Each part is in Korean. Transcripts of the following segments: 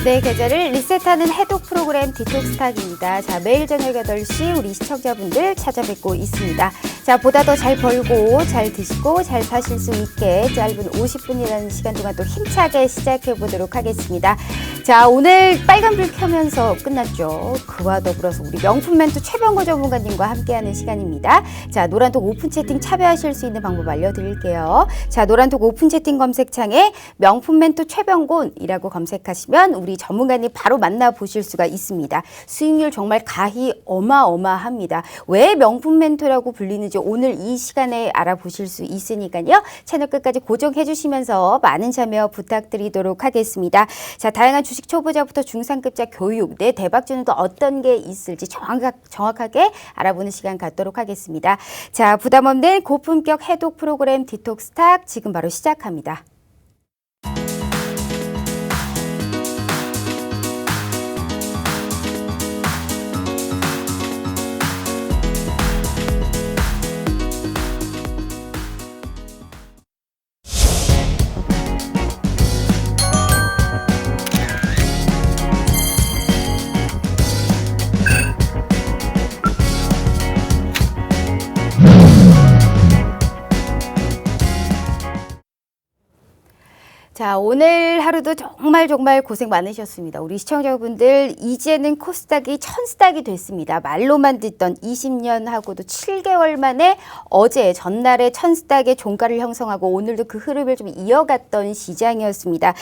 네, 계좌를 리셋하는 해독 프로그램 디톡스탁입니다. 자, 매일 저녁 8시 우리 시청자분들 찾아뵙고 있습니다. 자, 보다 더 잘 벌고 잘 드시고 잘 사실 수 있게 짧은 50분이라는 시간 동안 또 힘차게 시작해 보도록 하겠습니다. 자, 오늘 빨간불 켜면서 끝났죠. 그와 더불어서 우리 명품 멘토 최병고 전문가님과 함께하는 시간입니다. 자, 노란톡 오픈 채팅 참여하실 수 있는 방법 알려드릴게요. 자, 노란톡 오픈 채팅 검색창에 명품 멘토 최병곤이라고 검색하시면 우리 전문가님 바로 만나보실 수가 있습니다. 수익률 정말 가히 어마어마합니다. 왜 명품 멘토라고 불리는지 오늘 이 시간에 알아보실 수 있으니까요. 채널 끝까지 고정해 주시면서 많은 참여 부탁드리도록 하겠습니다. 자, 다양한 주식 초보자부터 중상급자 교육, 내 대박주는 또 어떤 게 있을지 정확하게 알아보는 시간 갖도록 하겠습니다. 자, 부담 없는 고품격 해독 프로그램 디톡스탁 지금 바로 시작합니다. 자, 오늘 하루도 정말 고생 많으셨습니다. 우리 시청자분들 이제는 코스닥이 천스닥이 됐습니다. 말로만 듣던 20년 하고도 7개월 만에 어제 전날에 천스닥의 종가를 형성하고 오늘도 그 흐름을 좀 이어갔던 시장이었습니다.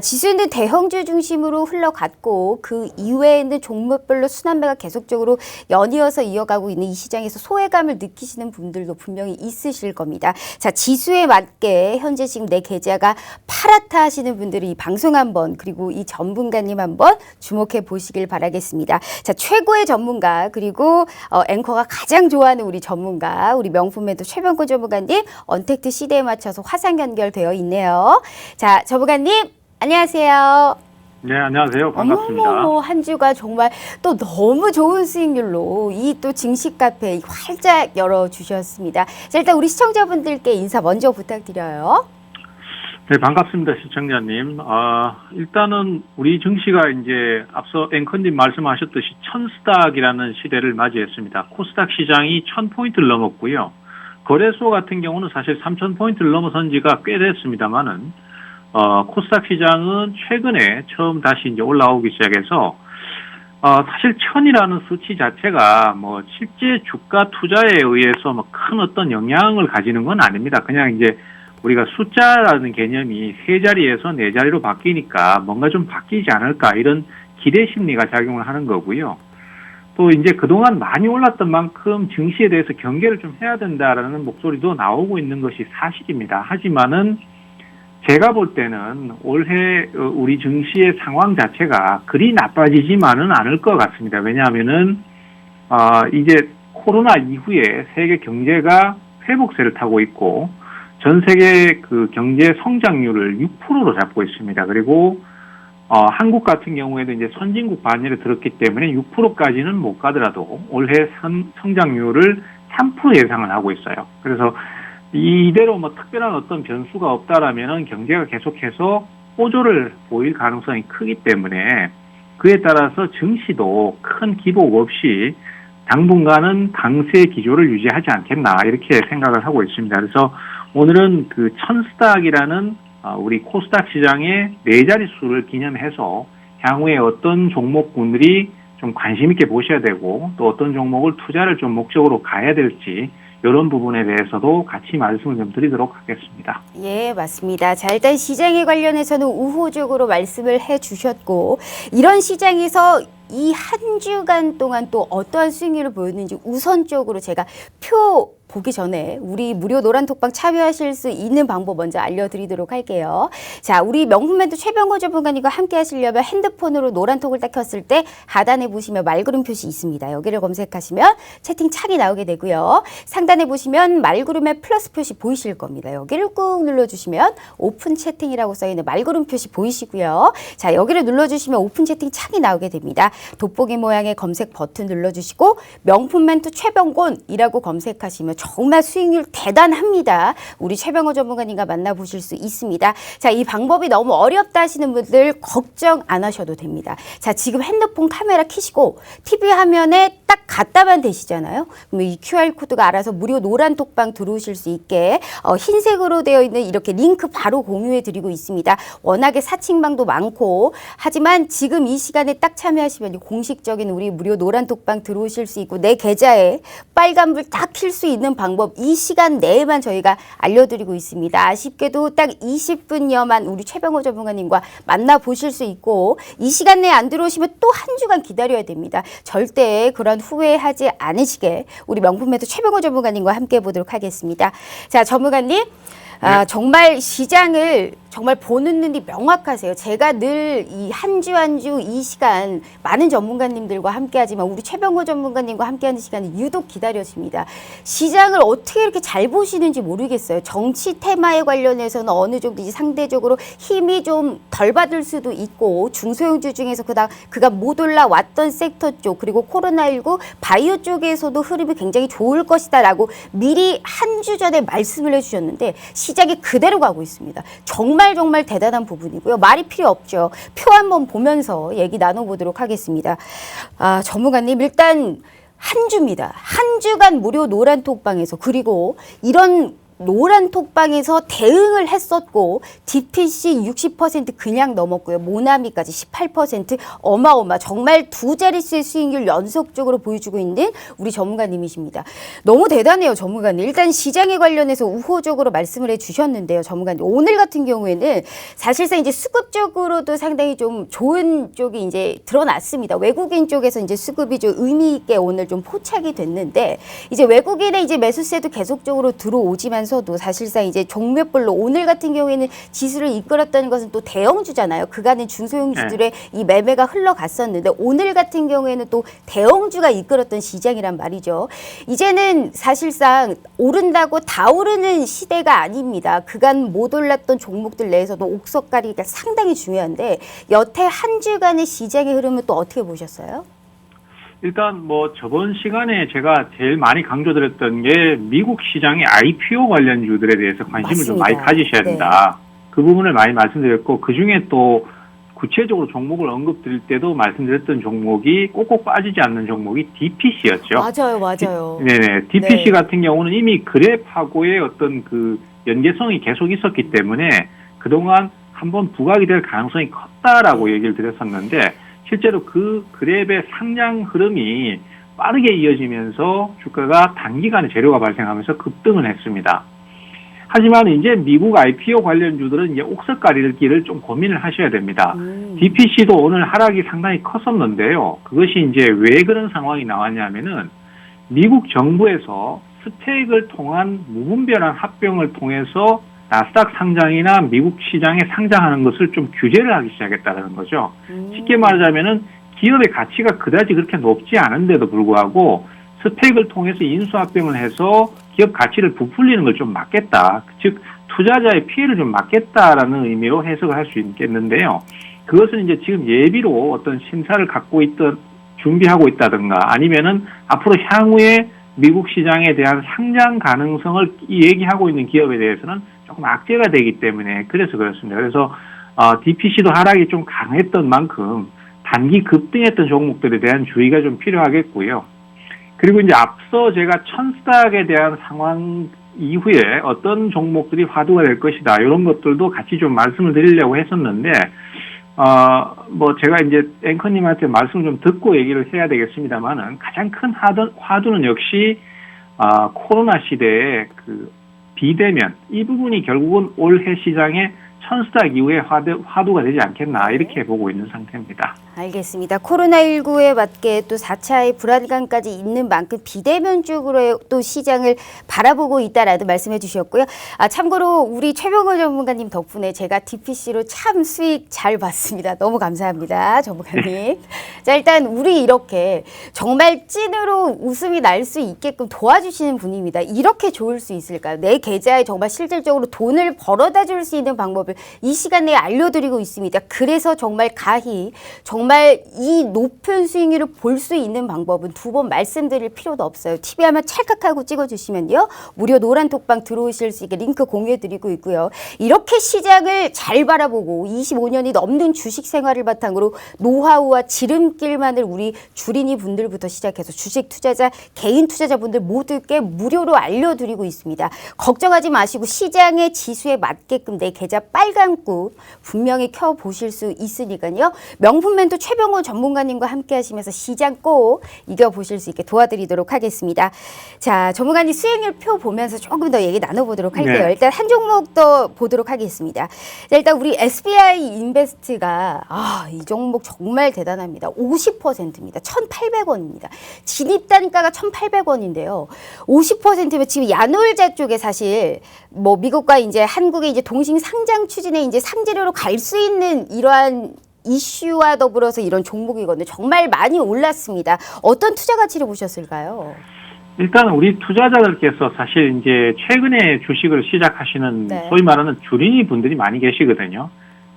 지수는 대형주 중심으로 흘러갔고 그 이외에는 종목별로 순환매가 계속적으로 연이어서 이어가고 있는 이 시장에서 소외감을 느끼시는 분들도 분명히 있으실 겁니다. 자, 지수에 맞게 현재 지금 내 계좌가 파랗다 하시는 분들이 이 방송 한번 그리고 이 전문가님 한번 주목해 보시길 바라겠습니다. 자, 최고의 전문가 그리고 앵커가 가장 좋아하는 우리 전문가 우리 명품 멘토 최병곤 전문가님 언택트 시대에 맞춰서 화상 연결되어 있네요. 자, 전문가님 안녕하세요. 네, 안녕하세요. 반갑습니다. 어머머, 한 주가 정말 또 너무 좋은 수익률로 이 또 증시 카페 활짝 열어주셨습니다. 자, 일단 우리 시청자분들께 인사 먼저 부탁드려요. 네, 반갑습니다, 시청자님. 일단은 우리 증시가 이제 앞서 앵커님 말씀하셨듯이 천스닥이라는 시대를 맞이했습니다. 코스닥 시장이 1000포인트를 넘었고요. 거래소 같은 경우는 사실 3000포인트를 넘어선 지가 꽤 됐습니다만은, 코스닥 시장은 최근에 처음 다시 이제 올라오기 시작해서, 사실 1000이라는 수치 자체가 뭐 실제 주가 투자에 의해서 뭐 큰 어떤 영향을 가지는 건 아닙니다. 그냥 이제 우리가 숫자라는 개념이 세 자리에서 네 자리로 바뀌니까 뭔가 좀 바뀌지 않을까 이런 기대 심리가 작용을 하는 거고요. 또 이제 그동안 많이 올랐던 만큼 증시에 대해서 경계를 좀 해야 된다라는 목소리도 나오고 있는 것이 사실입니다. 하지만은 제가 볼 때는 올해 우리 증시의 상황 자체가 그리 나빠지지만은 않을 것 같습니다. 왜냐하면은 이제 코로나 이후에 세계 경제가 회복세를 타고 있고 전 세계 그 경제 성장률을 6%로 잡고 있습니다. 그리고 한국 같은 경우에도 이제 선진국 반열에 들었기 때문에 6%까지는 못 가더라도 올해 성장률을 3% 예상을 하고 있어요. 그래서 이대로 뭐 특별한 어떤 변수가 없다라면은 경제가 계속해서 호조를 보일 가능성이 크기 때문에 그에 따라서 증시도 큰 기복 없이 당분간은 강세 기조를 유지하지 않겠나 이렇게 생각을 하고 있습니다. 그래서 오늘은 그 천스닥이라는 우리 코스닥 시장의 네 자릿수를 기념해서 향후에 어떤 종목군들이 좀 관심 있게 보셔야 되고 또 어떤 종목을 투자를 좀 목적으로 가야 될지 이런 부분에 대해서도 같이 말씀을 좀 드리도록 하겠습니다. 예, 맞습니다. 자, 일단 시장에 관련해서는 우호적으로 말씀을 해주셨고 이런 시장에서 이 한 주간 동안 또 어떠한 수익률을 보였는지 우선적으로 제가 표 보기 전에 우리 무료 노란톡방 참여하실 수 있는 방법 먼저 알려드리도록 할게요. 자, 우리 명품 멘토 최병고 전문가님과 함께 하시려면 핸드폰으로 노란톡을 딱 켰을 때 하단에 보시면 말구름 표시 있습니다. 여기를 검색하시면 채팅창이 나오게 되고요. 상단에 보시면 말구름의 플러스 표시 보이실 겁니다. 여기를 꾹 눌러주시면 오픈 채팅이라고 써있는 말구름 표시 보이시고요. 자, 여기를 눌러주시면 오픈 채팅창이 나오게 됩니다. 돋보기 모양의 검색 버튼 눌러주시고 명품 멘토 최병곤이라고 검색하시면 정말 수익률 대단합니다. 우리 최병호 전문가님과 만나보실 수 있습니다. 자, 이 방법이 너무 어렵다 하시는 분들 걱정 안 하셔도 됩니다. 자, 지금 핸드폰 카메라 켜시고 TV 화면에 딱 갖다만 대시잖아요. 그러면 이 QR코드가 알아서 무료 노란 톡방 들어오실 수 있게 흰색으로 되어 있는 이렇게 링크 바로 공유해 드리고 있습니다. 워낙에 사칭방도 많고 하지만 지금 이 시간에 딱 참여하시면 공식적인 우리 무료 노란 톡방 들어오실 수 있고 내 계좌에 빨간불 딱 킬 수 있는 방법 이 시간 내에만 저희가 알려드리고 있습니다. 아쉽게도 딱 20분여만 우리 최병호 전문가님과 만나보실 수 있고 이 시간 내에 안 들어오시면 또 한 주간 기다려야 됩니다. 절대 그런 후회하지 않으시게 우리 명품매도 최병호 전문가님과 함께 해보도록 하겠습니다. 자, 전문가님. 정말 시장을 정말 보는 눈이 명확하세요. 제가 늘 이 한 주 한 주 이 시간 많은 전문가님들과 함께하지만 우리 최병호 전문가님과 함께하는 시간이 유독 기다려집니다. 시장을 어떻게 이렇게 잘 보시는지 모르겠어요. 정치 테마에 관련해서는 어느 정도 이제 상대적으로 힘이 좀 덜 받을 수도 있고 중소형주 중에서 그가 못 올라왔던 섹터 쪽 그리고 코로나19 바이오 쪽에서도 흐름이 굉장히 좋을 것이다라고 미리 한 주 전에 말씀을 해주셨는데 시장이 그대로 가고 있습니다. 정말 대단한 부분이고요. 말이 필요 없죠. 표 한번 보면서 얘기 나눠보도록 하겠습니다. 전문가님 일단 한 주입니다. 한 주간 무료 노란 톡방에서 그리고 이런 노란 톡방에서 대응을 했었고 DPC 60% 그냥 넘었고요. 모나미까지 18% 어마어마 정말 두 자릿수의 수익률 연속적으로 보여주고 있는 우리 전문가님이십니다. 너무 대단해요. 전문가님. 일단 시장에 관련해서 우호적으로 말씀을 해주셨는데요. 전문가님. 오늘 같은 경우에는 사실상 이제 수급적으로도 상당히 좀 좋은 쪽이 이제 드러났습니다. 외국인 쪽에서 이제 수급이 좀 의미 있게 오늘 좀 포착이 됐는데 이제 외국인의 이제 매수세도 계속적으로 들어오지만 도 사실상 이제 종목별로 오늘 같은 경우에는 지수를 이끌었다는 것은 또 대형주잖아요. 그간은 중소형주들의 이 매매가 흘러갔었는데 오늘 같은 경우에는 또 대형주가 이끌었던 시장이란 말이죠. 이제는 사실상 오른다고 다 오르는 시대가 아닙니다. 그간 못 올랐던 종목들 내에서도 옥석가리가 상당히 중요한데 여태 한 주간의 시장의 흐름은 또 어떻게 보셨어요? 일단 뭐 저번 시간에 제가 제일 많이 강조드렸던 게 미국 시장의 IPO 관련주들에 대해서 관심을 맞습니다. 좀 많이 가지셔야 된다. 그 부분을 많이 말씀드렸고 그중에 또 구체적으로 종목을 언급드릴 때도 말씀드렸던 종목이 꼭꼭 빠지지 않는 종목이 DPC였죠. 맞아요. 네네. DPC 같은 경우는 이미 그래프하고의 어떤 그 연계성이 계속 있었기 때문에 그동안 한번 부각이 될 가능성이 컸다라고 얘기를 드렸었는데 실제로 그 그랩의 상향 흐름이 빠르게 이어지면서 주가가 단기간에 재료가 발생하면서 급등을 했습니다. 하지만 이제 미국 IPO 관련주들은 이제 옥석가리를 좀 고민을 하셔야 됩니다. DPC도 오늘 하락이 상당히 컸었는데요. 그것이 이제 왜 그런 상황이 나왔냐면은 미국 정부에서 스택을 통한 무분별한 합병을 통해서 나스닥 상장이나 미국 시장에 상장하는 것을 좀 규제를 하기 시작했다는 거죠. 쉽게 말하자면은 기업의 가치가 그다지 그렇게 높지 않은데도 불구하고 스펙을 통해서 인수합병을 해서 기업 가치를 부풀리는 걸 좀 막겠다. 즉 투자자의 피해를 좀 막겠다라는 의미로 해석을 할 수 있겠는데요. 그것은 이제 지금 예비로 어떤 심사를 갖고 있던 준비하고 있다든가 아니면은 앞으로 향후에 미국 시장에 대한 상장 가능성을 얘기하고 있는 기업에 대해서는 조금 악재가 되기 때문에 그래서 그렇습니다. 그래서 DPC도 하락이 좀 강했던 만큼 단기 급등했던 종목들에 대한 주의가 좀 필요하겠고요. 그리고 이제 앞서 제가 천스닥에 대한 상황 이후에 어떤 종목들이 화두가 될 것이다 이런 것들도 같이 좀 말씀을 드리려고 했었는데 뭐 제가 이제 앵커님한테 말씀을 좀 듣고 얘기를 해야 되겠습니다만은 가장 큰 화두는 역시 코로나 시대에 그 비대면 이 부분이 결국은 올해 시장에 천스닥 이후에 화두가 되지 않겠나 이렇게 보고 있는 상태입니다. 알겠습니다. 코로나19에 맞게 또 4차의 불안감까지 있는 만큼 비대면 쪽으로 또 시장을 바라보고 있다라는 말씀해 주셨고요. 참고로 우리 최병호 전문가님 덕분에 제가 DPC로 참 수익 잘 봤습니다. 너무 감사합니다. 전문가님. 자, 일단 우리 이렇게 정말 찐으로 웃음이 날 수 있게끔 도와주시는 분입니다. 이렇게 좋을 수 있을까요? 내 계좌에 정말 실질적으로 돈을 벌어다 줄 수 있는 방법을 이 시간에 알려드리고 있습니다. 그래서 정말 가히 정말 정말 이 높은 수익률을 볼 수 있는 방법은 두 번 말씀드릴 필요도 없어요. TV 화면 찰칵하고 찍어주시면요. 무료 노란 톡방 들어오실 수 있게 링크 공유해드리고 있고요. 이렇게 시장을 잘 바라보고 25년이 넘는 주식 생활을 바탕으로 노하우와 지름길만을 우리 주린이 분들부터 시작해서 주식 투자자, 개인 투자자분들 모두께 무료로 알려드리고 있습니다. 걱정하지 마시고 시장의 지수에 맞게끔 내 계좌 빨간꾹 분명히 켜보실 수 있으니까요. 명품 멘토 최병호 전문가님과 함께 하시면서 시장 꼭 이겨보실 수 있게 도와드리도록 하겠습니다. 자, 전문가님 수익률 표 보면서 조금 더 얘기 나눠보도록 할게요. 네. 일단 한 종목 더 보도록 하겠습니다. 자, 일단 우리 SBI 인베스트가 이 종목 정말 대단합니다. 50%입니다. 1,800원입니다. 진입 단가가 1,800원인데요. 50%면 지금 야놀자 쪽에 사실 뭐 미국과 이제 한국의 이제 동식 상장 추진에 이제 상재료로 갈 수 있는 이러한 이슈와 더불어서 이런 종목이거든요. 정말 많이 올랐습니다. 어떤 투자 가치를 보셨을까요? 일단 우리 투자자들께서 사실 이제 최근에 주식을 시작하시는 네. 소위 말하는 주린이 분들이 많이 계시거든요.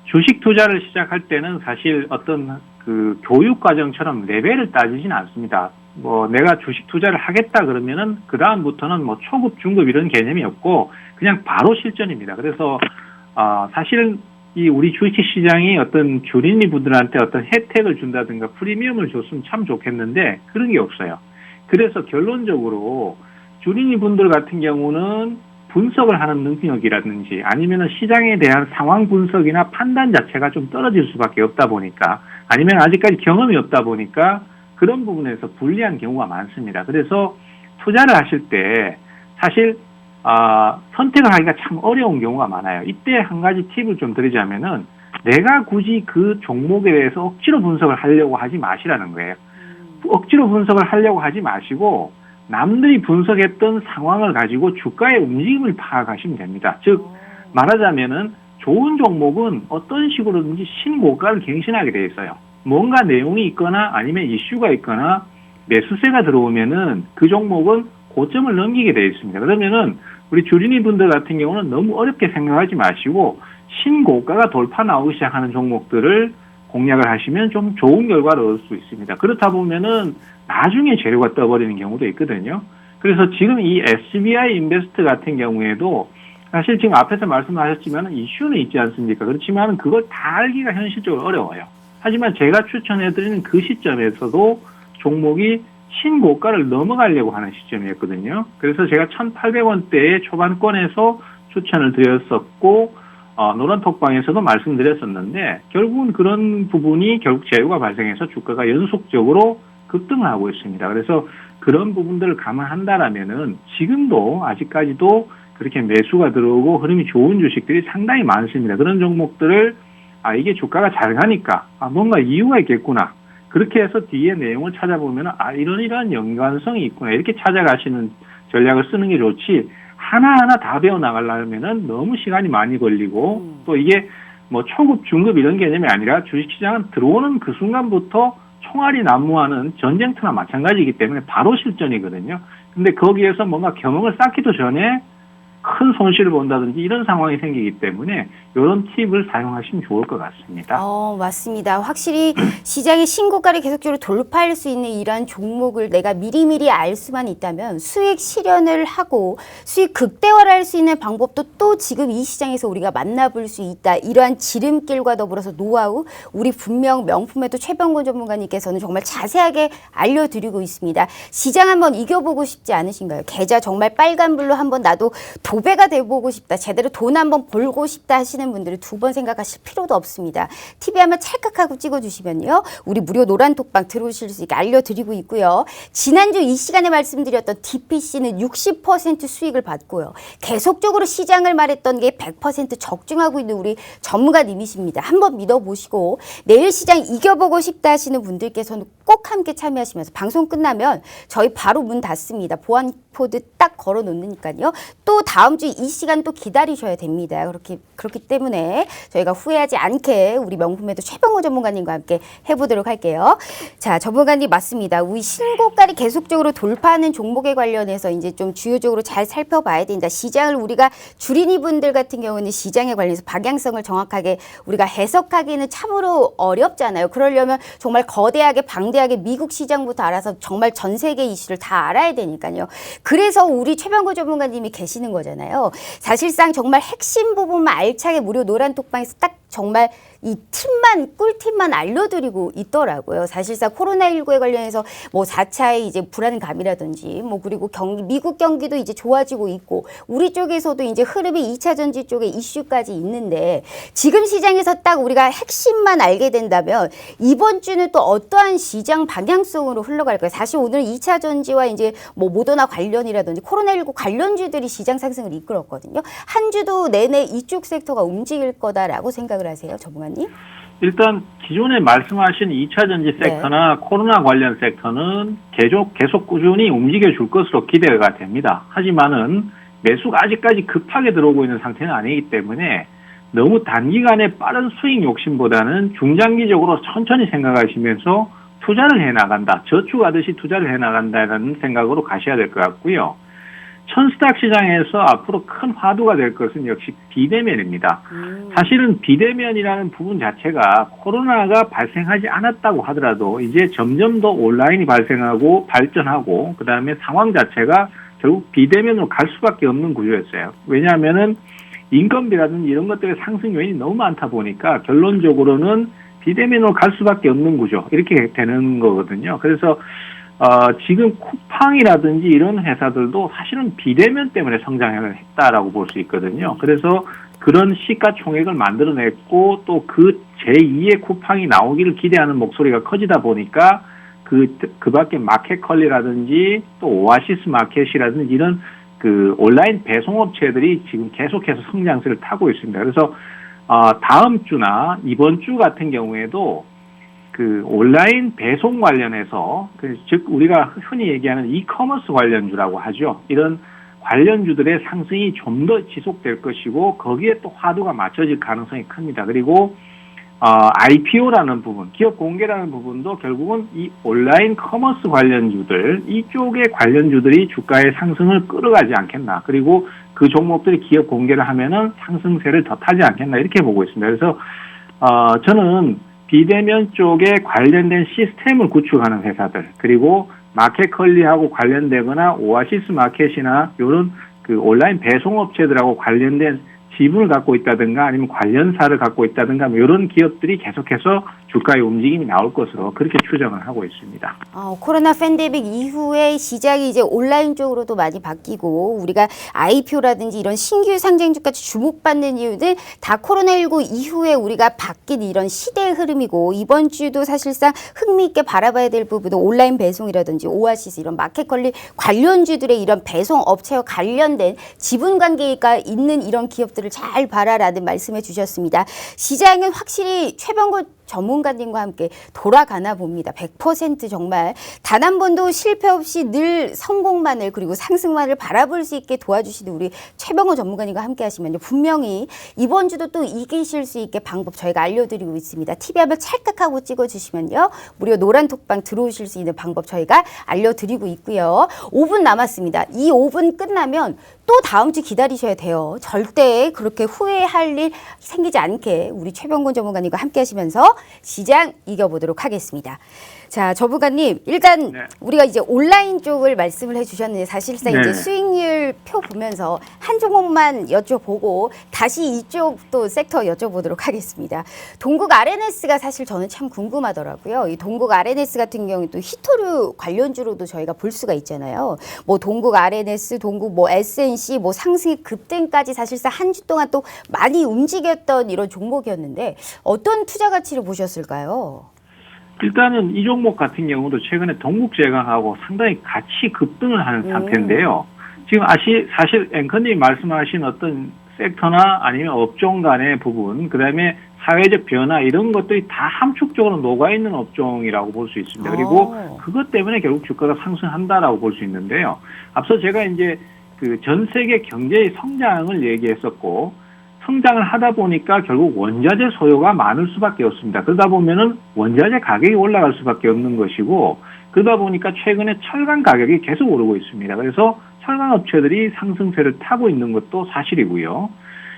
주식 투자를 시작할 때는 사실 어떤 그 교육 과정처럼 레벨을 따지진 않습니다. 뭐 내가 주식 투자를 하겠다 그러면은 그 다음부터는 뭐 초급, 중급 이런 개념이 없고 그냥 바로 실전입니다. 그래서 사실은 이 우리 주식 시장이 어떤 주린이 분들한테 어떤 혜택을 준다든가 프리미엄을 줬으면 참 좋겠는데 그런 게 없어요. 그래서 결론적으로 주린이 분들 같은 경우는 분석을 하는 능력이라든지 아니면은 시장에 대한 상황 분석이나 판단 자체가 좀 떨어질 수밖에 없다 보니까 아니면 아직까지 경험이 없다 보니까 그런 부분에서 불리한 경우가 많습니다. 그래서 투자를 하실 때 사실 선택을 하기가 참 어려운 경우가 많아요. 이때 한 가지 팁을 좀 드리자면은 내가 굳이 그 종목에 대해서 억지로 분석을 하려고 하지 마시라는 거예요. 억지로 분석을 하려고 하지 마시고 남들이 분석했던 상황을 가지고 주가의 움직임을 파악하시면 됩니다. 즉 말하자면은 좋은 종목은 어떤 식으로든지 신고가를 갱신하게 돼 있어요. 뭔가 내용이 있거나 아니면 이슈가 있거나 매수세가 들어오면은 그 종목은 고점을 넘기게 돼 있습니다. 그러면은 우리 주린이 분들 같은 경우는 너무 어렵게 생각하지 마시고 신고가가 돌파 나오기 시작하는 종목들을 공략을 하시면 좀 좋은 결과를 얻을 수 있습니다. 그렇다 보면은 나중에 재료가 떠버리는 경우도 있거든요. 그래서 지금 이 SBI 인베스트 같은 경우에도 사실 지금 앞에서 말씀하셨지만 이슈는 있지 않습니까? 그렇지만 그걸 다 알기가 현실적으로 어려워요. 하지만 제가 추천해드리는 그 시점에서도 종목이 신고가를 넘어가려고 하는 시점이었거든요. 그래서 제가 1,800원대의 초반권에서 추천을 드렸었고 노란톡방에서도 말씀드렸었는데 결국은 그런 부분이 결국 재료가 발생해서 주가가 연속적으로 급등을 하고 있습니다. 그래서 그런 부분들을 감안한다라면은 지금도 아직까지도 그렇게 매수가 들어오고 흐름이 좋은 주식들이 상당히 많습니다. 그런 종목들을 이게 주가가 잘 가니까 뭔가 이유가 있겠구나. 그렇게 해서 뒤에 내용을 찾아보면 이런 연관성이 있구나. 이렇게 찾아가시는 전략을 쓰는 게 좋지 하나하나 다 배워나가려면은 너무 시간이 많이 걸리고 또 이게 뭐 초급, 중급 이런 개념이 아니라 주식시장은 들어오는 그 순간부터 총알이 난무하는 전쟁터나 마찬가지이기 때문에 바로 실전이거든요. 근데 거기에서 뭔가 경험을 쌓기도 전에 큰 손실을 본다든지 이런 상황이 생기기 때문에 이런 팁을 사용하시면 좋을 것 같습니다. 맞습니다. 확실히 시장의 신고가를 계속적으로 돌파할 수 있는 이러한 종목을 내가 미리미리 알 수만 있다면 수익 실현을 하고 수익 극대화를 할 수 있는 방법도 또 지금 이 시장에서 우리가 만나볼 수 있다. 이러한 지름길과 더불어서 노하우 우리 분명 명품에도 최병곤 전문가님께서는 정말 자세하게 알려드리고 있습니다. 시장 한번 이겨보고 싶지 않으신가요? 계좌 정말 빨간불로 한번 나도 도배가 돼보고 싶다. 제대로 돈 한번 벌고 싶다 하시는 분들은 두 번 생각하실 필요도 없습니다. TV 한번 찰칵하고 찍어주시면요. 우리 무료 노란톡방 들어오실 수 있게 알려드리고 있고요. 지난주 이 시간에 말씀드렸던 DPC는 60% 수익을 받고요. 계속적으로 시장을 말했던 게 100% 적중하고 있는 우리 전문가님이십니다. 한번 믿어보시고 내일 시장 이겨보고 싶다 하시는 분들께서는 꼭 함께 참여하시면서 방송 끝나면 저희 바로 문 닫습니다. 보안 코드 딱 걸어 놓으니까요. 또 다음 주 이 시간 또 기다리셔야 됩니다. 그렇기 때문에 때문에 저희가 후회하지 않게 우리 명품매도 최병호 전문가님과 함께 해보도록 할게요. 자, 전문가님 맞습니다. 우리 신고가를 계속적으로 돌파하는 종목에 관련해서 이제 좀 주요적으로 잘 살펴봐야 된다. 시장을 우리가 주린이분들 같은 경우는 시장에 관련해서 방향성을 정확하게 우리가 해석하기는 참으로 어렵잖아요. 그러려면 정말 거대하게 방대하게 미국 시장부터 알아서 정말 전 세계 이슈를 다 알아야 되니까요. 그래서 우리 최병호 전문가님이 계시는 거잖아요. 사실상 정말 핵심 부분만 알차게 무료 노란톡방에서 딱 정말 이 꿀팁만 알려드리고 있더라고요. 사실상 코로나19에 관련해서 뭐 4차의 이제 불안감이라든지 뭐 그리고 미국 경기도 이제 좋아지고 있고 우리 쪽에서도 이제 흐름이 2차 전지 쪽에 이슈까지 있는데 지금 시장에서 딱 우리가 핵심만 알게 된다면 이번 주는 또 어떠한 시장 방향성으로 흘러갈까요? 사실 오늘은 2차 전지와 이제 뭐 모더나 관련이라든지 코로나19 관련주들이 시장 상승을 이끌었거든요. 한 주도 내내 이쪽 섹터가 움직일 거다라고 생각을 하세요, 전문가님? 일단 기존에 말씀하신 2차 전지 섹터나 코로나 관련 섹터는 계속 꾸준히 움직여줄 것으로 기대가 됩니다. 하지만은 매수가 아직까지 급하게 들어오고 있는 상태는 아니기 때문에 너무 단기간에 빠른 수익 욕심보다는 중장기적으로 천천히 생각하시면서 투자를 해나간다. 저축하듯이 투자를 해나간다는 생각으로 가셔야 될 것 같고요. 천스탁 시장에서 앞으로 큰 화두가 될 것은 역시 비대면입니다. 사실은 비대면이라는 부분 자체가 코로나가 발생하지 않았다고 하더라도 이제 점점 더 온라인이 발생하고 발전하고 그다음에 상황 자체가 결국 비대면으로 갈 수밖에 없는 구조였어요. 왜냐하면은 인건비라든지 이런 것들의 상승 요인이 너무 많다 보니까 결론적으로는 비대면으로 갈 수밖에 없는 구조 이렇게 되는 거거든요. 그래서 지금 쿠팡이라든지 이런 회사들도 사실은 비대면 때문에 성장을 했다라고 볼 수 있거든요. 그래서 그런 시가총액을 만들어냈고 또 그 제2의 쿠팡이 나오기를 기대하는 목소리가 커지다 보니까 그 밖에 마켓컬리라든지 또 오아시스 마켓이라든지 이런 그 온라인 배송업체들이 지금 계속해서 성장세를 타고 있습니다. 그래서 다음 주나 이번 주 같은 경우에도 그 온라인 배송 관련해서 즉 우리가 흔히 얘기하는 이커머스 관련주라고 하죠. 이런 관련주들의 상승이 좀 더 지속될 것이고 거기에 또 화두가 맞춰질 가능성이 큽니다. 그리고 IPO라는 부분, 기업 공개라는 부분도 결국은 이 온라인 커머스 관련주들 이쪽의 관련주들이 주가의 상승을 끌어가지 않겠나. 그리고 그 종목들이 기업 공개를 하면은 상승세를 더 타지 않겠나 이렇게 보고 있습니다. 그래서 저는 비대면 쪽에 관련된 시스템을 구축하는 회사들 그리고 마켓컬리하고 관련되거나 오아시스 마켓이나 이런 그 온라인 배송업체들하고 관련된 지분을 갖고 있다든가 아니면 관련사를 갖고 있다든가 이런 기업들이 계속해서 주가의 움직임이 나올 것으로 그렇게 추정을 하고 있습니다. 코로나 팬데믹 이후에 시장이 이제 온라인 쪽으로도 많이 바뀌고 우리가 IPO라든지 이런 신규 상장주까지 주목받는 이유는 다 코로나19 이후에 우리가 바뀐 이런 시대의 흐름이고 이번 주도 사실상 흥미있게 바라봐야 될 부분은 온라인 배송이라든지 오아시스 이런 마켓컬리 관련주들의 이런 배송 업체와 관련된 지분 관계가 있는 이런 기업들을 잘 봐라라는 말씀해 주셨습니다. 시장은 확실히 최병호 전문가님과 함께 돌아가나 봅니다. 100% 정말 단 한 번도 실패 없이 늘 성공만을 그리고 상승만을 바라볼 수 있게 도와주시는 우리 최병호 전문가님과 함께 하시면요. 분명히 이번 주도 또 이기실 수 있게 방법 저희가 알려드리고 있습니다. TV 한번 찰칵하고 찍어주시면요. 무료 노란톡방 들어오실 수 있는 방법 저희가 알려드리고 있고요. 5분 남았습니다. 이 5분 끝나면 또 다음 주 기다리셔야 돼요. 절대 그렇게 후회할 일 생기지 않게 우리 최병호 전문가님과 함께 하시면서 시장 이겨보도록 하겠습니다. 자, 전문가님 일단 우리가 이제 온라인 쪽을 말씀을 해주셨는데 사실상 이제 수익률 표 보면서 한 종목만 여쭤보고 다시 이쪽 또 섹터 여쭤보도록 하겠습니다. 동국 RNS가 사실 저는 참 궁금하더라고요. 이 동국 RNS 같은 경우에 또 히토류 관련주로도 저희가 볼 수가 있잖아요. 뭐 동국 RNS, 동국 뭐 SNC 뭐 상승의 급등까지 사실상 한 주 동안 또 많이 움직였던 이런 종목이었는데 어떤 투자 가치를 보셨을까요? 일단은 이 종목 같은 경우도 최근에 동국제강하고 상당히 같이 급등을 하는 상태인데요. 지금 사실 앵커님이 말씀하신 어떤 섹터나 아니면 업종 간의 부분, 그다음에 사회적 변화 이런 것들이 다 함축적으로 녹아있는 업종이라고 볼 수 있습니다. 그리고 그것 때문에 결국 주가가 상승한다라고 볼 수 있는데요. 앞서 제가 이제 그 전 세계 경제의 성장을 얘기했었고 성장을 하다 보니까 결국 원자재 소요가 많을 수밖에 없습니다. 그러다 보면은 원자재 가격이 올라갈 수밖에 없는 것이고, 그러다 보니까 최근에 철강 가격이 계속 오르고 있습니다. 그래서 철강 업체들이 상승세를 타고 있는 것도 사실이고요.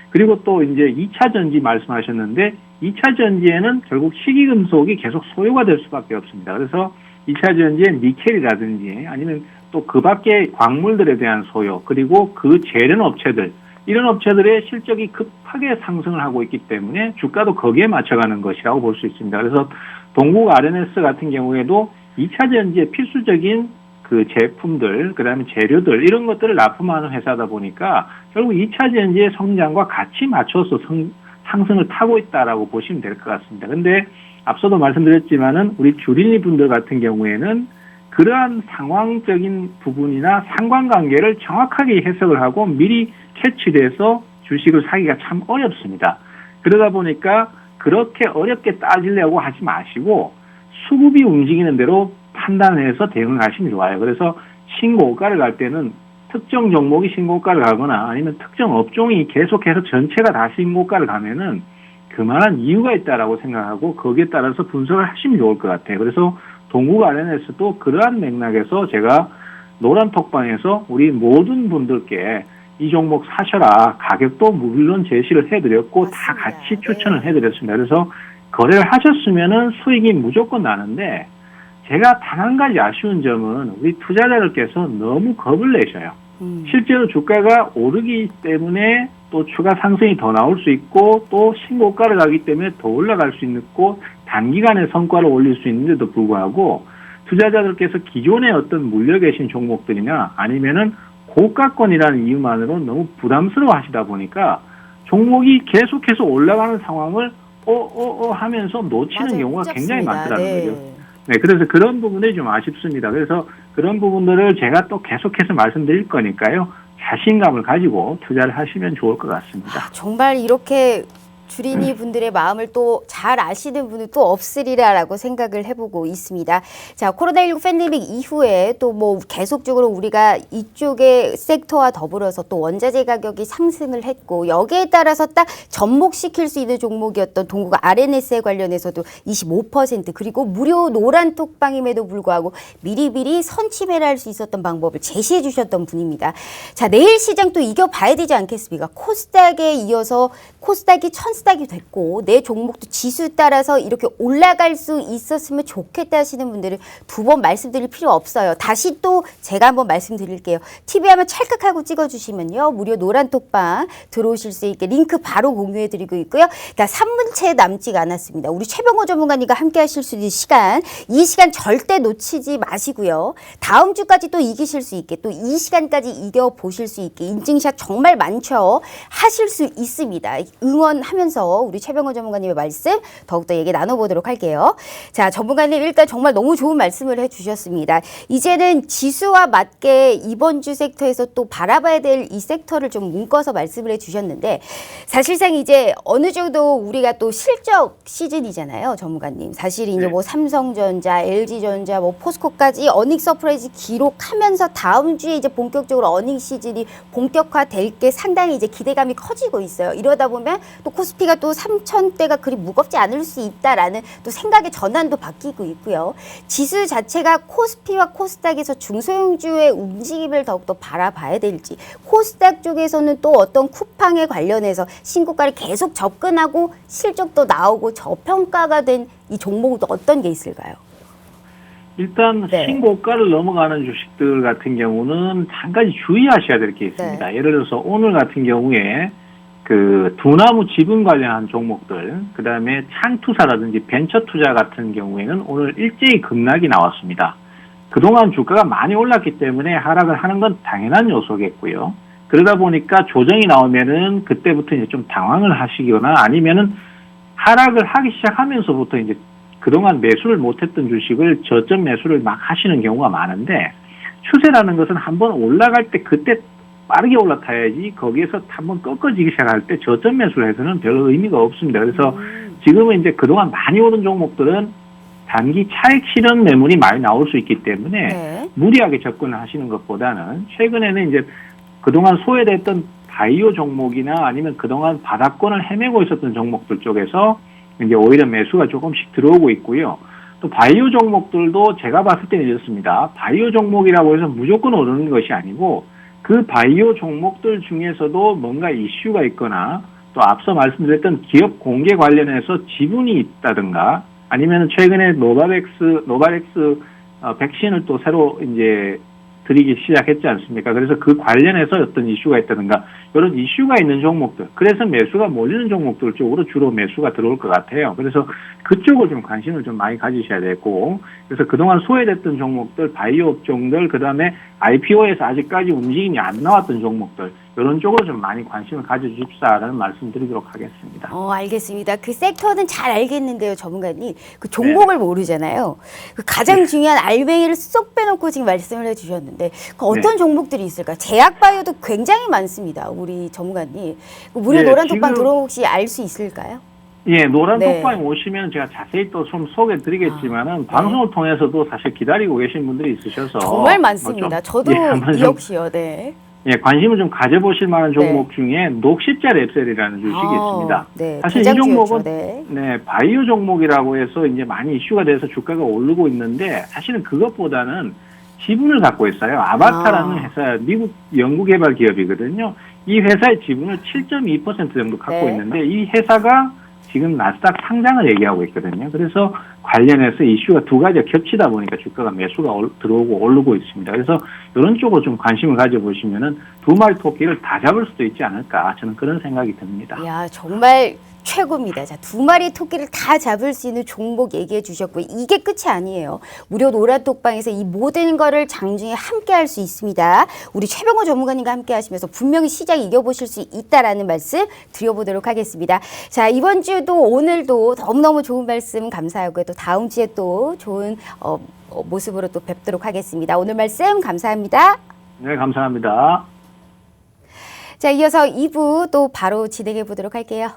그리고 또 이제 2차 전지 말씀하셨는데, 2차 전지에는 결국 희귀금속이 계속 소요가 될 수밖에 없습니다. 그래서 2차 전지에 니켈이라든지 아니면 또 그 밖에 광물들에 대한 소요, 그리고 그 재련 업체들, 이런 업체들의 실적이 급하게 상승을 하고 있기 때문에 주가도 거기에 맞춰가는 것이라고 볼 수 있습니다. 그래서 동국 R&S 같은 경우에도 2차 전지의 필수적인 그 제품들, 그 다음에 재료들, 이런 것들을 납품하는 회사다 보니까 결국 2차 전지의 성장과 같이 맞춰서 상승을 타고 있다라고 보시면 될 것 같습니다. 근데 앞서도 말씀드렸지만은 우리 주린이 분들 같은 경우에는 그러한 상황적인 부분이나 상관관계를 정확하게 해석을 하고 미리 캐치돼서 주식을 사기가 참 어렵습니다. 그러다 보니까 그렇게 어렵게 따지려고 하지 마시고 수급이 움직이는 대로 판단해서 대응을 하시면 좋아요. 그래서 신고가를 갈 때는 특정 종목이 신고가를 가거나 아니면 특정 업종이 계속해서 전체가 다 신고가를 가면은 그만한 이유가 있다라고 생각하고 거기에 따라서 분석을 하시면 좋을 것 같아요. 그래서 동국 R&S도 그러한 맥락에서 제가 노란톡방에서 우리 모든 분들께 이 종목 사셔라, 가격도 물론 제시를 해드렸고 맞습니다. 다 같이 추천을 해드렸습니다. 그래서 거래를 하셨으면은 수익이 무조건 나는데, 제가 단 한 가지 아쉬운 점은 우리 투자자들께서 너무 겁을 내셔요. 실제로 주가가 오르기 때문에 또 추가 상승이 더 나올 수 있고 또 신고가를 가기 때문에 더 올라갈 수 있고 단기간에 성과를 올릴 수 있는데도 불구하고 투자자들께서 기존에 어떤 물려 계신 종목들이나 아니면은 고가권이라는 이유만으로 너무 부담스러워 하시다 보니까 종목이 계속해서 올라가는 상황을 하면서 놓치는 맞아요. 경우가 굉장히 많더라는 네. 거죠. 네, 그래서 그런 부분이 좀 아쉽습니다. 그래서 그런 부분들을 제가 또 계속해서 말씀드릴 거니까요. 자신감을 가지고 투자를 하시면 좋을 것 같습니다. 정말 이렇게 주린이 분들의 마음을 또 잘 아시는 분은 또 없으리라라고 생각을 해보고 있습니다. 자, 코로나19 팬데믹 이후에 또 뭐 계속적으로 우리가 이쪽의 섹터와 더불어서 또 원자재 가격이 상승을 했고 여기에 따라서 딱 접목시킬 수 있는 종목이었던 동국 R&S에 관련해서도 25% 그리고 무료 노란 톡방임에도 불구하고 미리미리 선취매를 할 수 있었던 방법을 제시해 주셨던 분입니다. 자, 내일 시장 또 이겨봐야 되지 않겠습니까? 코스닥에 이어서 코스닥이 천스닥이 됐고 내 종목도 지수 따라서 이렇게 올라갈 수 있었으면 좋겠다 하시는 분들은 두 번 말씀드릴 필요 없어요. 다시 또 제가 한번 말씀드릴게요. TV 한번 찰칵하고 찍어주시면요. 무료 노란 톡방 들어오실 수 있게 링크 바로 공유해드리고 있고요. 그러니까 3분째 남지가 않았습니다. 우리 최병호 전문가님과 함께 하실 수 있는 시간, 이 시간 절대 놓치지 마시고요. 다음 주까지 또 이기실 수 있게 또 이 시간까지 이겨보실 수 있게 인증샷 정말 많죠. 하실 수 있습니다. 응원하면서 우리 최병호 전문가님의 말씀 더욱더 얘기 나눠보도록 할게요. 자, 전문가님 일단 정말 너무 좋은 말씀을 해주셨습니다. 이제는 지수와 맞게 이번 주 섹터에서 또 바라봐야 될 이 섹터를 좀 묶어서 말씀을 해주셨는데 사실상 이제 어느 정도 우리가 또 실적 시즌이잖아요, 전문가님. 사실 이제 뭐 삼성전자, LG전자, 뭐 포스코까지 어닝 서프라이즈 기록하면서 다음 주에 이제 본격적으로 어닝 시즌이 본격화될 게 상당히 이제 기대감이 커지고 있어요. 이러다 보면 또 코스피가 또 3,000대가 그리 무겁지 않을 수 있다라는 또 생각의 전환도 바뀌고 있고요. 지수 자체가 코스피와 코스닥에서 중소형주의 움직임을 더욱더 바라봐야 될지, 코스닥 쪽에서는 또 어떤 쿠팡에 관련해서 신고가를 계속 접근하고 실적도 나오고 저평가가 된 이 종목은 또 어떤 게 있을까요? 일단 신고가를 넘어가는 주식들 같은 경우는 한 가지 주의하셔야 될 게 있습니다. 예를 들어서 오늘 같은 경우에 그 두나무 지분 관련한 종목들, 그 다음에 창투사라든지 벤처투자 같은 경우에는 오늘 일제히 급락이 나왔습니다. 그동안 주가가 많이 올랐기 때문에 하락을 하는 건 당연한 요소겠고요. 그러다 보니까 조정이 나오면은 그때부터 이제 좀 당황을 하시거나 아니면은 하락을 하기 시작하면서부터 이제 그동안 매수를 못했던 주식을 저점 매수를 막 하시는 경우가 많은데, 추세라는 것은 한번 올라갈 때 그때 빠르게 올라타야지 거기에서 한번 꺾어지기 시작할 때 저점 매수를 해서는 별 의미가 없습니다. 그래서 지금은 이제 그동안 많이 오른 종목들은 단기 차익 실현 매물이 많이 나올 수 있기 때문에 무리하게 접근을 하시는 것보다는 최근에는 이제 그동안 소외됐던 바이오 종목이나 아니면 그동안 바닥권을 헤매고 있었던 종목들 쪽에서 이제 오히려 매수가 조금씩 들어오고 있고요. 또 바이오 종목들도 제가 봤을 때는 이렇습니다. 바이오 종목이라고 해서 무조건 오르는 것이 아니고 그 바이오 종목들 중에서도 뭔가 이슈가 있거나 또 앞서 말씀드렸던 기업 공개 관련해서 지분이 있다든가 아니면 최근에 노바렉스 백신을 또 새로 이제 드리기 시작했지 않습니까? 그래서 그 관련해서 어떤 이슈가 있다든가 이런 이슈가 있는 종목들, 그래서 매수가 몰리는 종목들 쪽으로 주로 매수가 들어올 것 같아요. 그래서 그쪽을 좀 관심을 좀 많이 가지셔야 되고, 그래서 그동안 소외됐던 종목들, 바이오 업종들, 그 다음에 IPO에서 아직까지 움직임이 안 나왔던 종목들, 이런 쪽으로 좀 많이 관심을 가져주십사라는 말씀 드리도록 하겠습니다. 알겠습니다. 그 섹터는 잘 알겠는데요, 전문가님. 그 종목을 모르잖아요. 그 가장 중요한 알맹이를 쏙 빼놓고 지금 말씀을 해주셨는데, 그 어떤 종목들이 있을까요? 제약바이오도 굉장히 많습니다, 우리 전문가님. 무료 노란 톡방 들어오면 혹시 알 수 있을까요? 예, 노란 톡방에 오시면 제가 자세히 또 좀 소개드리겠지만은 방송을 통해서도 사실 기다리고 계신 분들이 있으셔서 정말 많습니다. 저도 역시요. 네. 예, 관심을 좀 가져보실 만한 종목 중에 녹십자 랩셀이라는 주식이 있습니다. 네, 사실 이 종목은 바이오 종목이라고 해서 이제 많이 이슈가 돼서 주가가 오르고 있는데 사실은 그것보다는 지분을 갖고 있어요. 아바타라는 회사, 미국 연구개발 기업이거든요. 이 회사의 지분을 7.2% 정도 갖고 있는데 이 회사가 지금 나스닥 상장을 얘기하고 있거든요. 그래서 관련해서 이슈가 두 가지가 겹치다 보니까 주가가 매수가 들어오고 오르고 있습니다. 그래서 이런 쪽으로 좀 관심을 가져보시면은 두 마리 토끼를 다 잡을 수도 있지 않을까, 저는 그런 생각이 듭니다. 야, 정말 최고입니다. 자, 두 마리 토끼를 다 잡을 수 있는 종목 얘기해 주셨고요. 이게 끝이 아니에요. 무료 노란 톡방에서 이 모든 거를 장중에 함께 할 수 있습니다. 우리 최병호 전문가님과 함께 하시면서 분명히 시장 이겨보실 수 있다라는 말씀 드려보도록 하겠습니다. 자, 이번 주도 오늘도 너무너무 좋은 말씀 감사하고요. 또 다음 주에 또 좋은 모습으로 또 뵙도록 하겠습니다. 오늘 말씀 감사합니다. 네, 감사합니다. 자, 이어서 2부 또 바로 진행해 보도록 할게요.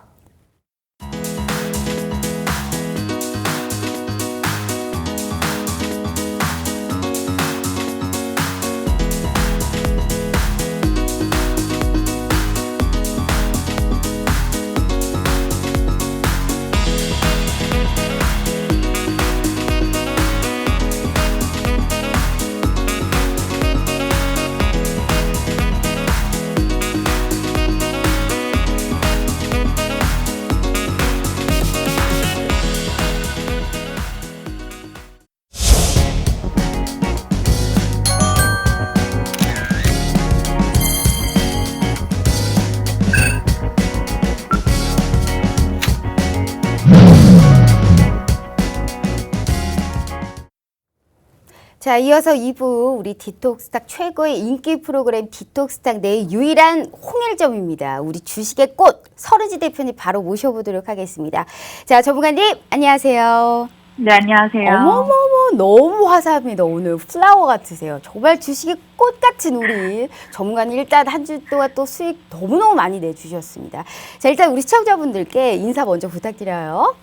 자, 이어서 2부 우리 디톡스탁 최고의 인기 프로그램 디톡스탁 내 유일한 홍일점입니다. 우리 주식의 꽃 서르지 대표님 바로 모셔보도록 하겠습니다. 자, 전문가님 안녕하세요. 네, 안녕하세요. 어머머머, 너무 화사합니다. 오늘 플라워 같으세요. 정말 주식의 꽃 같은 우리 전문가님, 일단 한 주 동안 또 수익 너무너무 많이 내주셨습니다. 자, 일단 우리 시청자분들께 인사 먼저 부탁드려요.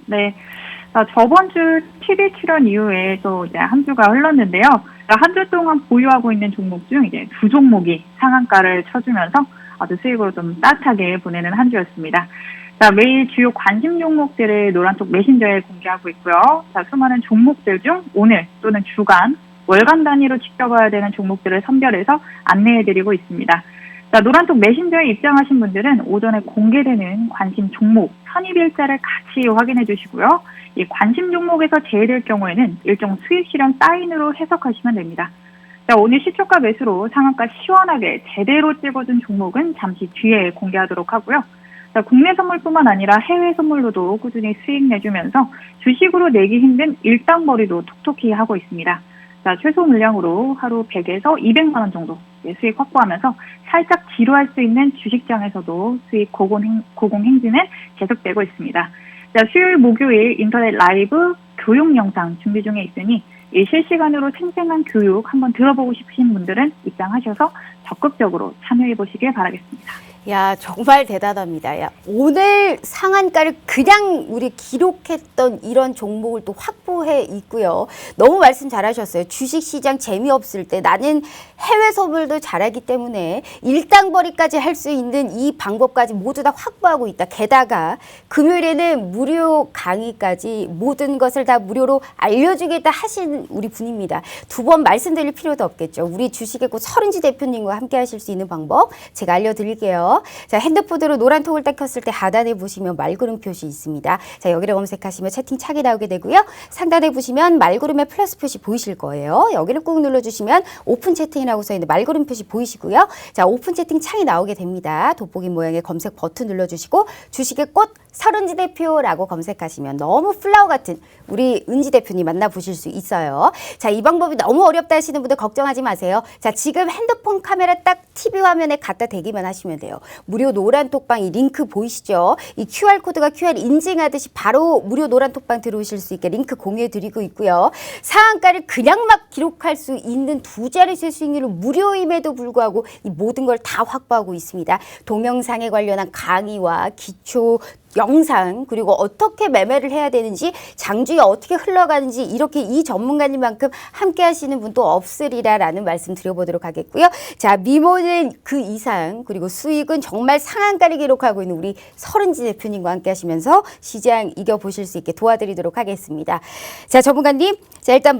네. 저번 주 TV 출연 이후에 또 이제 한 주가 흘렀는데요. 한 주 동안 보유하고 있는 종목 중 이제 두 종목이 상한가를 쳐주면서 아주 수익으로 좀 따뜻하게 보내는 한 주였습니다. 자, 매일 주요 관심 종목들을 노란톡 메신저에 공개하고 있고요. 자, 수많은 종목들 중 오늘 또는 주간, 월간 단위로 지켜봐야 되는 종목들을 선별해서 안내해드리고 있습니다. 자, 노란톡 메신저에 입장하신 분들은 오전에 공개되는 관심 종목 선입일자를 같이 확인해 주시고요. 이 관심 종목에서 제외될 경우에는 일종 수익 실현 사인으로 해석하시면 됩니다. 자, 오늘 시초가 매수로 상한가 시원하게 제대로 찍어준 종목은 잠시 뒤에 공개하도록 하고요. 자, 국내 선물뿐만 아니라 해외 선물로도 꾸준히 수익 내주면서 주식으로 내기 힘든 일당벌이도 톡톡히 하고 있습니다. 자, 최소 물량으로 하루 100에서 200만 원 정도 수익 확보하면서 살짝 지루할 수 있는 주식장에서도 수익 고공행진은 계속되고 있습니다. 자, 수요일, 목요일 인터넷 라이브 교육 영상 준비 중에 있으니 이 실시간으로 생생한 교육 한번 들어보고 싶으신 분들은 입장하셔서 적극적으로 참여해 보시길 바라겠습니다. 야, 정말 대단합니다. 야, 오늘 상한가를 그냥 우리 기록했던 이런 종목을 또 확보해 있고요. 너무 말씀 잘하셨어요. 주식시장 재미없을 때 나는 해외 선물도 잘하기 때문에 일당벌이까지 할 수 있는 이 방법까지 모두 다 확보하고 있다. 게다가 금요일에는 무료 강의까지 모든 것을 다 무료로 알려주겠다 하신 우리 분입니다. 두 번 말씀드릴 필요도 없겠죠. 우리 주식의 꽃 서른지 대표님과 함께 하실 수 있는 방법 제가 알려드릴게요. 자, 핸드폰으로 노란 통을 딱 켰을 때 하단에 보시면 말구름 표시 있습니다. 자, 여기를 검색하시면 채팅창이 나오게 되고요. 상단에 보시면 말구름의 플러스 표시 보이실 거예요. 여기를 꾹 눌러주시면 오픈 채팅이라고 써있는 말구름 표시 보이시고요. 자, 오픈 채팅 창이 나오게 됩니다. 돋보기 모양의 검색 버튼 눌러주시고 주식의 꽃 서른지 대표라고 검색하시면 너무 플라워 같은 우리 은지 대표님 만나보실 수 있어요. 자, 이 방법이 너무 어렵다 하시는 분들 걱정하지 마세요. 자, 지금 핸드폰 카메라 딱 TV 화면에 갖다 대기만 하시면 돼요. 무료 노란 톡방 이 링크 보이시죠? 이 QR코드가 QR 인증하듯이 바로 무료 노란 톡방 들어오실 수 있게 링크 공유해 드리고 있고요. 상한가를 그냥 막 기록할 수 있는 두 자릿수 수익률은 무료임에도 불구하고 이 모든 걸 다 확보하고 있습니다. 동영상에 관련한 강의와 기초 영상 그리고 어떻게 매매를 해야 되는지 장중에 어떻게 흘러가는지 이렇게 이 전문가님만큼 함께 하시는 분도 없으리라라는 말씀 드려보도록 하겠고요. 자, 미모는 그 이상 그리고 수익은 정말 상한가를 기록하고 있는 우리 서른지 대표님과 함께 하시면서 시장 이겨보실 수 있게 도와드리도록 하겠습니다. 자, 전문가님, 자, 일단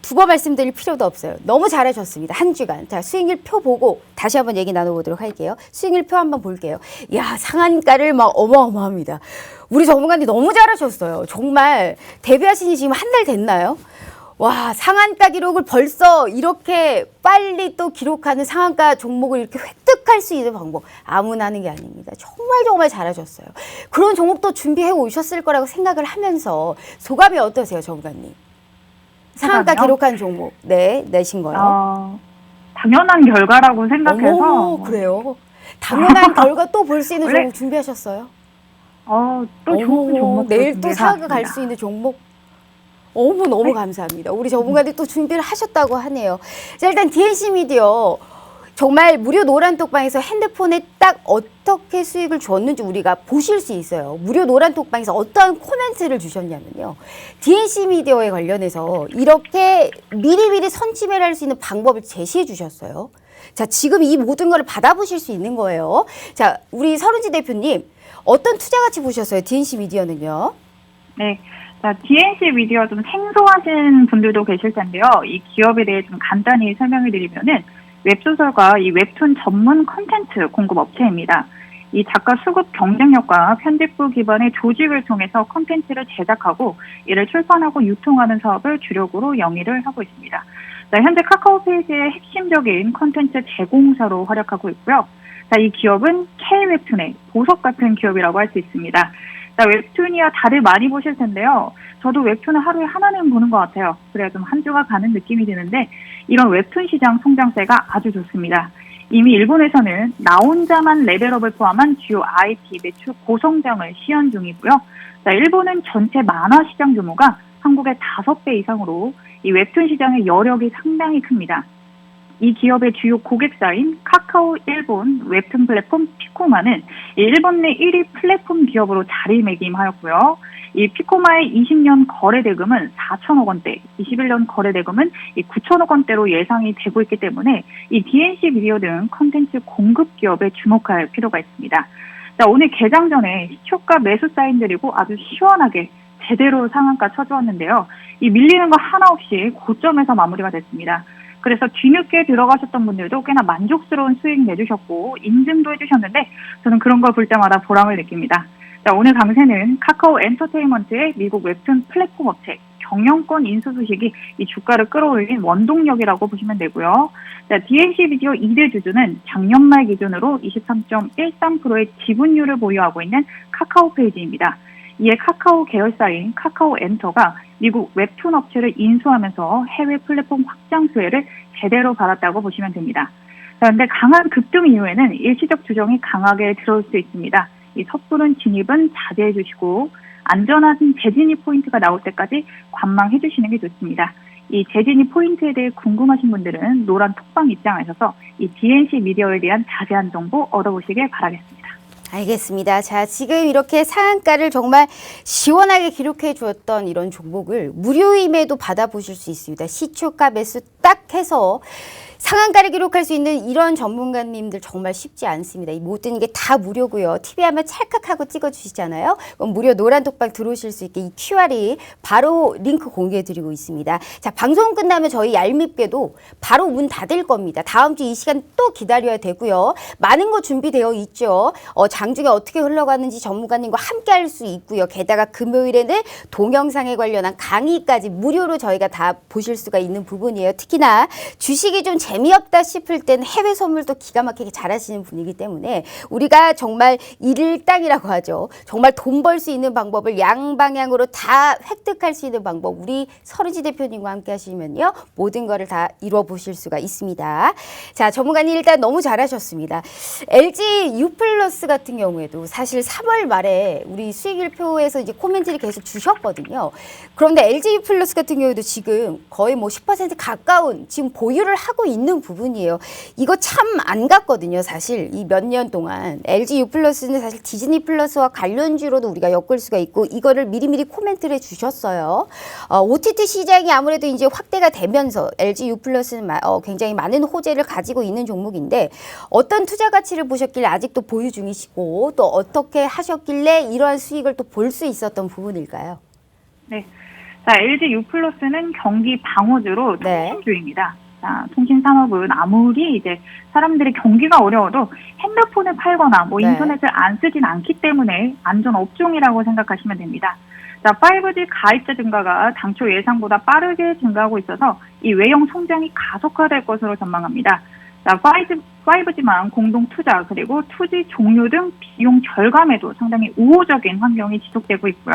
두 번 말씀드릴 필요도 없어요. 너무 잘하셨습니다. 한 주간. 자, 수익률 표 보고 다시 한번 얘기 나눠보도록 할게요. 수익률 표 한번 볼게요. 야, 상한가를 막 어마어마합니다. 우리 전문가님 너무 잘하셨어요. 정말 데뷔하신 지 지금 한 달 됐나요? 와, 상한가 기록을 벌써 이렇게 빨리 또 기록하는 상한가 종목을 이렇게 획득할 수 있는 방법 아무나 하는 게 아닙니다. 정말 잘하셨어요. 그런 종목도 준비해 오셨을 거라고 생각을 하면서 소감이 어떠세요, 전문가님? 상한가 소감이요? 기록한 종목 내신 거요? 당연한 결과라고 생각해서. 어머, 그래요? 당연한 결과 또 볼 수 있는 원래- 종목 준비하셨어요? 또 좋은 종목. 내일 또 사가 갈 수 있는 종목. 너무 감사합니다. 우리 전문가들이 또 준비를 하셨다고 하네요. 자, 일단 DNC 미디어 정말 무료 노란 톡방에서 핸드폰에 딱 어떻게 수익을 줬는지 우리가 보실 수 있어요. 무료 노란 톡방에서 어떠한 코멘트를 주셨냐면요. DNC 미디어에 관련해서 이렇게 미리미리 선취매를 할 수 있는 방법을 제시해 주셨어요. 자, 지금 이 모든 걸 받아보실 수 있는 거예요. 자, 우리 서른지 대표님 어떤 투자 가치 보셨어요? DNC 미디어는요? 네. 자, DNC 미디어 좀 생소하신 분들도 계실 텐데요. 이 기업에 대해 좀 간단히 설명을 드리면은 웹소설과 이 웹툰 전문 컨텐츠 공급 업체입니다. 이 작가 수급 경쟁력과 편집부 기반의 조직을 통해서 컨텐츠를 제작하고 이를 출판하고 유통하는 사업을 주력으로 영위를 하고 있습니다. 자, 현재 카카오 페이지의 핵심적인 컨텐츠 제공사로 활약하고 있고요. 자, 이 기업은 K-웹툰의 보석 같은 기업이라고 할 수 있습니다. 자, 웹툰이야 다들 많이 보실 텐데요. 저도 웹툰을 하루에 하나는 보는 것 같아요. 그래야 좀 한 주가 가는 느낌이 드는데 이런 웹툰 시장 성장세가 아주 좋습니다. 이미 일본에서는 나 혼자만 레벨업을 포함한 주요 IP 매출 고성장을 시연 중이고요. 자, 일본은 전체 만화 시장 규모가 한국의 5배 이상으로 이 웹툰 시장의 여력이 상당히 큽니다. 이 기업의 주요 고객사인 카카오 일본 웹툰 플랫폼 피코마는 일본 내 1위 플랫폼 기업으로 자리매김하였고요. 이 피코마의 20년 거래 대금은 4천억 원대, 21년 거래 대금은 9천억 원대로 예상이 되고 있기 때문에 이 DNC 미디어 등 컨텐츠 공급 기업에 주목할 필요가 있습니다. 자, 오늘 개장 전에 시초가 매수 사인드리고 아주 시원하게 제대로 상한가 쳐주었는데요. 이 밀리는 거 하나 없이 고점에서 마무리가 됐습니다. 그래서 뒤늦게 들어가셨던 분들도 꽤나 만족스러운 수익 내주셨고 인증도 해주셨는데 저는 그런 걸 볼 때마다 보람을 느낍니다. 자, 오늘 강세는 카카오 엔터테인먼트의 미국 웹툰 플랫폼 업체 경영권 인수 소식이 이 주가를 끌어올린 원동력이라고 보시면 되고요. 자, DNC 미디어 2대 주주는 작년 말 기준으로 23.13%의 지분율을 보유하고 있는 카카오 페이지입니다. 이에 카카오 계열사인 카카오 엔터가 미국 웹툰 업체를 인수하면서 해외 플랫폼 확장 수혜를 제대로 받았다고 보시면 됩니다. 그런데 강한 급등 이후에는 일시적 조정이 강하게 들어올 수 있습니다. 이 섣부른 진입은 자제해 주시고 안전한 재진입 포인트가 나올 때까지 관망해 주시는 게 좋습니다. 이 재진입 포인트에 대해 궁금하신 분들은 노란 톡방 입장하셔서 이 DNC 미디어에 대한 자세한 정보 얻어보시길 바라겠습니다. 알겠습니다. 자, 지금 이렇게 상한가를 정말 시원하게 기록해 주었던 이런 종목을 무료임에도 받아보실 수 있습니다. 시초가 매수 딱 해서 상한가를 기록할 수 있는 이런 전문가님들 정말 쉽지 않습니다. 이 모든 게 다 무료고요. TV 하면 찰칵하고 찍어주시잖아요. 그럼 무료 노란 톡방 들어오실 수 있게 이 QR이 바로 링크 공개해드리고 있습니다. 자, 방송 끝나면 저희 얄밉게도 바로 문 닫을 겁니다. 다음 주 이 시간 또 기다려야 되고요. 많은 거 준비되어 있죠. 장중에 어떻게 흘러가는지 전문가님과 함께 할 수 있고요. 게다가 금요일에는 동영상에 관련한 강의까지 무료로 저희가 다 보실 수가 있는 부분이에요. 특히나 주식이 좀 재미없다 싶을 땐 해외 선물도 기가 막히게 잘하시는 분이기 때문에 우리가 정말 일일당이라고 하죠. 정말 돈 벌 수 있는 방법을 양방향으로 다 획득할 수 있는 방법 우리 서른지 대표님과 함께 하시면요. 모든 거를 다 이루어 보실 수가 있습니다. 자, 전문가님 일단 너무 잘하셨습니다. LG U 플러스 같은 경우에도 사실 3월 말에 우리 수익일표에서 이제 코멘트를 계속 주셨거든요. 그런데 LG U 플러스 같은 경우에도 지금 거의 뭐 10% 가까운 지금 보유를 하고 있는 부분이에요. 이거 참 안 갔거든요. 사실 이 몇 년 동안 LG U 플러스는 사실 디즈니 플러스와 관련주로도 우리가 엮을 수가 있고 이거를 미리미리 코멘트를 해주셨어요. OTT 시장이 아무래도 이제 확대가 되면서 LG U 플러스는 굉장히 많은 호재를 가지고 있는 종목인데 어떤 투자 가치를 보셨길래 아직도 보유 중이시고 또 어떻게 하셨길래 이러한 수익을 또 볼 수 있었던 부분일까요? 네. 자, LG U 플러스는 경기 방어주로 네. 통신주입니다. 자, 통신 산업은 아무리 이제 사람들이 경기가 어려워도 핸드폰을 팔거나 뭐 네. 인터넷을 안 쓰진 않기 때문에 안전 업종이라고 생각하시면 됩니다. 자, 5G 가입자 증가가 당초 예상보다 빠르게 증가하고 있어서 이 외형 성장이 가속화될 것으로 전망합니다. 자, 5G만 공동 투자 그리고 투지 종료 등 비용 절감에도 상당히 우호적인 환경이 지속되고 있고요.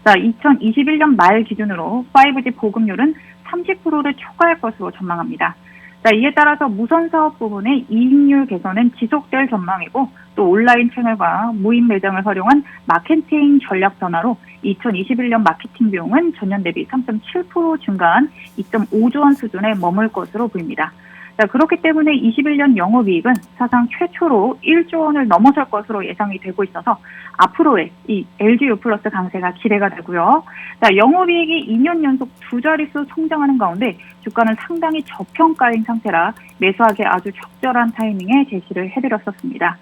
자, 2021년 말 기준으로 5G 보급률은 30%를 초과할 것으로 전망합니다. 자, 이에 따라서 무선 사업 부분의 이익률 개선은 지속될 전망이고 또 온라인 채널과 무인 매장을 활용한 마케팅 전략 변화로 2021년 마케팅 비용은 전년 대비 3.7% 증가한 2.5조 원 수준에 머물 것으로 보입니다. 자, 그렇기 때문에 21년 영업이익은 사상 최초로 1조 원을 넘어설 것으로 예상이 되고 있어서 앞으로의 이 LG U 플러스 강세가 기대가 되고요. 자, 영업이익이 2년 연속 두 자릿수 성장하는 가운데 주가는 상당히 저평가인 상태라 매수하기 아주 적절한 타이밍에 제시를 해드렸었습니다.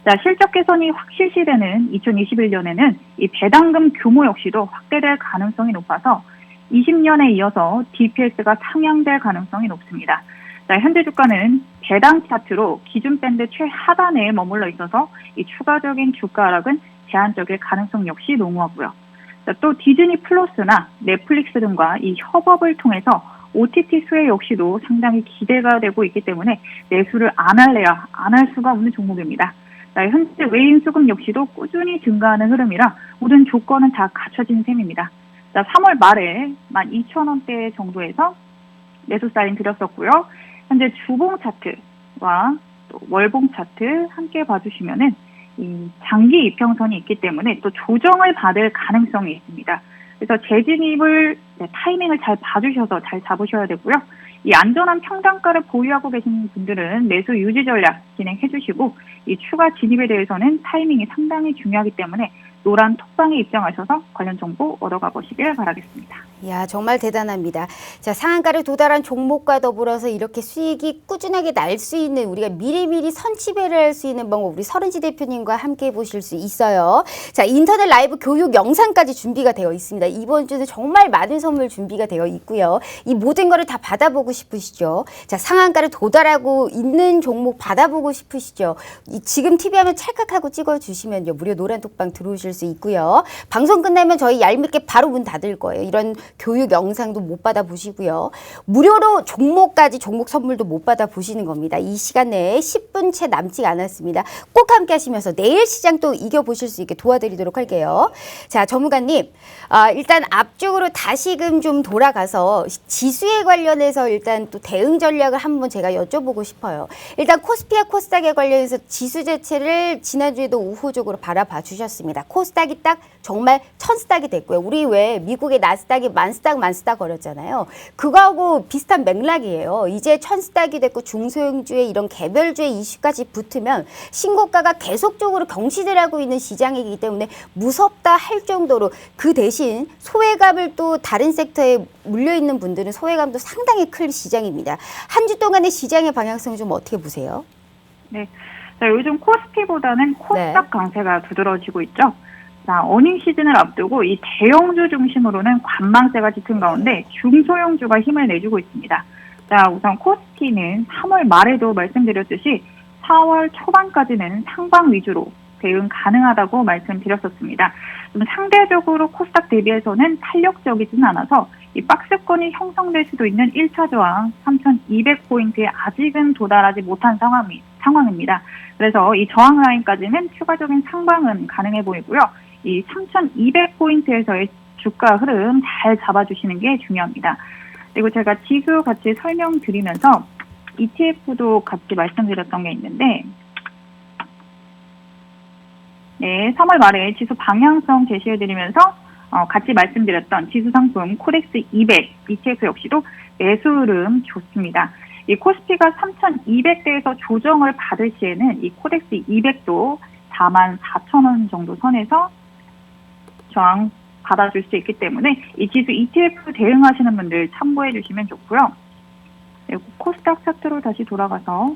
자, 실적 개선이 확실시되는 2021년에는 이 배당금 규모 역시도 확대될 가능성이 높아서 20년에 이어서 DPS가 상향될 가능성이 높습니다. 자, 현재 주가는 배당 차트로 기준 밴드 최하단에 머물러 있어서 이 추가적인 주가 하락은 제한적일 가능성 역시 농후하고요. 자, 또 디즈니 플러스나 넷플릭스 등과 이 협업을 통해서 OTT 수혜 역시도 상당히 기대가 되고 있기 때문에 매수를 안 할래야 안 할 수가 없는 종목입니다. 자, 현재 외인 수급 역시도 꾸준히 증가하는 흐름이라 모든 조건은 다 갖춰진 셈입니다. 자, 3월 말에 12,000원대 정도에서 매수 사인 드렸었고요. 현재 주봉 차트와 또 월봉 차트 함께 봐주시면은 이 장기 이평선이 있기 때문에 또 조정을 받을 가능성이 있습니다. 그래서 재진입을 타이밍을 잘 봐주셔서 잘 잡으셔야 되고요. 이 안전한 평단가를 보유하고 계신 분들은 매수 유지 전략 진행해 주시고 이 추가 진입에 대해서는 타이밍이 상당히 중요하기 때문에 노란 톡방에 입장하셔서 관련 정보 얻어가 보시길 바라겠습니다. 이야, 정말 대단합니다. 자, 상한가를 도달한 종목과 더불어서 이렇게 수익이 꾸준하게 날 수 있는 우리가 미리미리 선취배를 할 수 있는 방법 우리 서른지 대표님과 함께 보실 수 있어요. 자, 인터넷 라이브 교육 영상까지 준비가 되어 있습니다. 이번 주는 정말 많은 선물 준비가 되어 있고요. 이 모든 거를 다 받아보고 싶으시죠? 자, 상한가를 도달하고 있는 종목 받아보고 싶으시죠? 지금 TV 화면 찰칵하고 찍어주시면요. 무료 노란 톡방 들어오실 수 있고요. 방송 끝나면 저희 얄밉게 바로 문 닫을 거예요. 이런 교육 영상도 못 받아보시고요. 무료로 종목까지 종목 선물도 못 받아보시는 겁니다. 이 시간 내에 10분 채 남지 않았습니다. 꼭 함께 하시면서 내일 시장 또 이겨보실 수 있게 도와드리도록 할게요. 자, 전문가님, 일단 앞쪽으로 다시금 좀 돌아가서 지수에 관련해서 일단 또 대응 전략을 한번 제가 여쭤보고 싶어요. 일단 코스피와 코스닥에 관련해서 지수 자체를 지난주에도 우호적으로 바라봐 주셨습니다. 코스닥이 딱 정말 천스닥이 됐고요. 우리 왜 미국의 나스닥이 만스닥 거렸잖아요. 그거하고 비슷한 맥락이에요. 이제 천스닥이 됐고 중소형주의 이런 개별주의 이슈까지 붙으면 신고가가 계속적으로 경시되고 있는 시장이기 때문에 무섭다 할 정도로 그 대신 소외감을 또 다른 섹터에 물려있는 분들은 소외감도 상당히 클 시장입니다. 한 주 동안의 시장의 방향성 좀 어떻게 보세요? 네. 자, 요즘 코스피보다는 코스닥 강세가 두드러지고 있죠. 자, 어닝 시즌을 앞두고 이 대형주 중심으로는 관망세가 짙은 가운데 중소형주가 힘을 내주고 있습니다. 자, 우선 코스피는 3월 말에도 말씀드렸듯이 4월 초반까지는 상방 위주로 대응 가능하다고 말씀드렸었습니다. 좀 상대적으로 코스닥 대비해서는 탄력적이지는 않아서 이 박스권이 형성될 수도 있는 1차 저항 3,200포인트에 아직은 도달하지 못한 상황입니다. 그래서 이 저항 라인까지는 추가적인 상방은 가능해 보이고요. 이 3,200포인트에서의 주가 흐름 잘 잡아주시는 게 중요합니다. 그리고 제가 지수 같이 설명드리면서 ETF도 같이 말씀드렸던 게 있는데, 네, 3월 말에 지수 방향성 제시해드리면서 같이 말씀드렸던 지수 상품 코덱스 200 ETF 역시도 매수 흐름 좋습니다. 이 코스피가 3,200대에서 조정을 받을 시에는 이 코덱스 200도 44,000원 정도 선에서 저항 받아줄 수 있기 때문에 이 지수 ETF 대응하시는 분들 참고해 주시면 좋고요. 그리고 코스닥 차트로 다시 돌아가서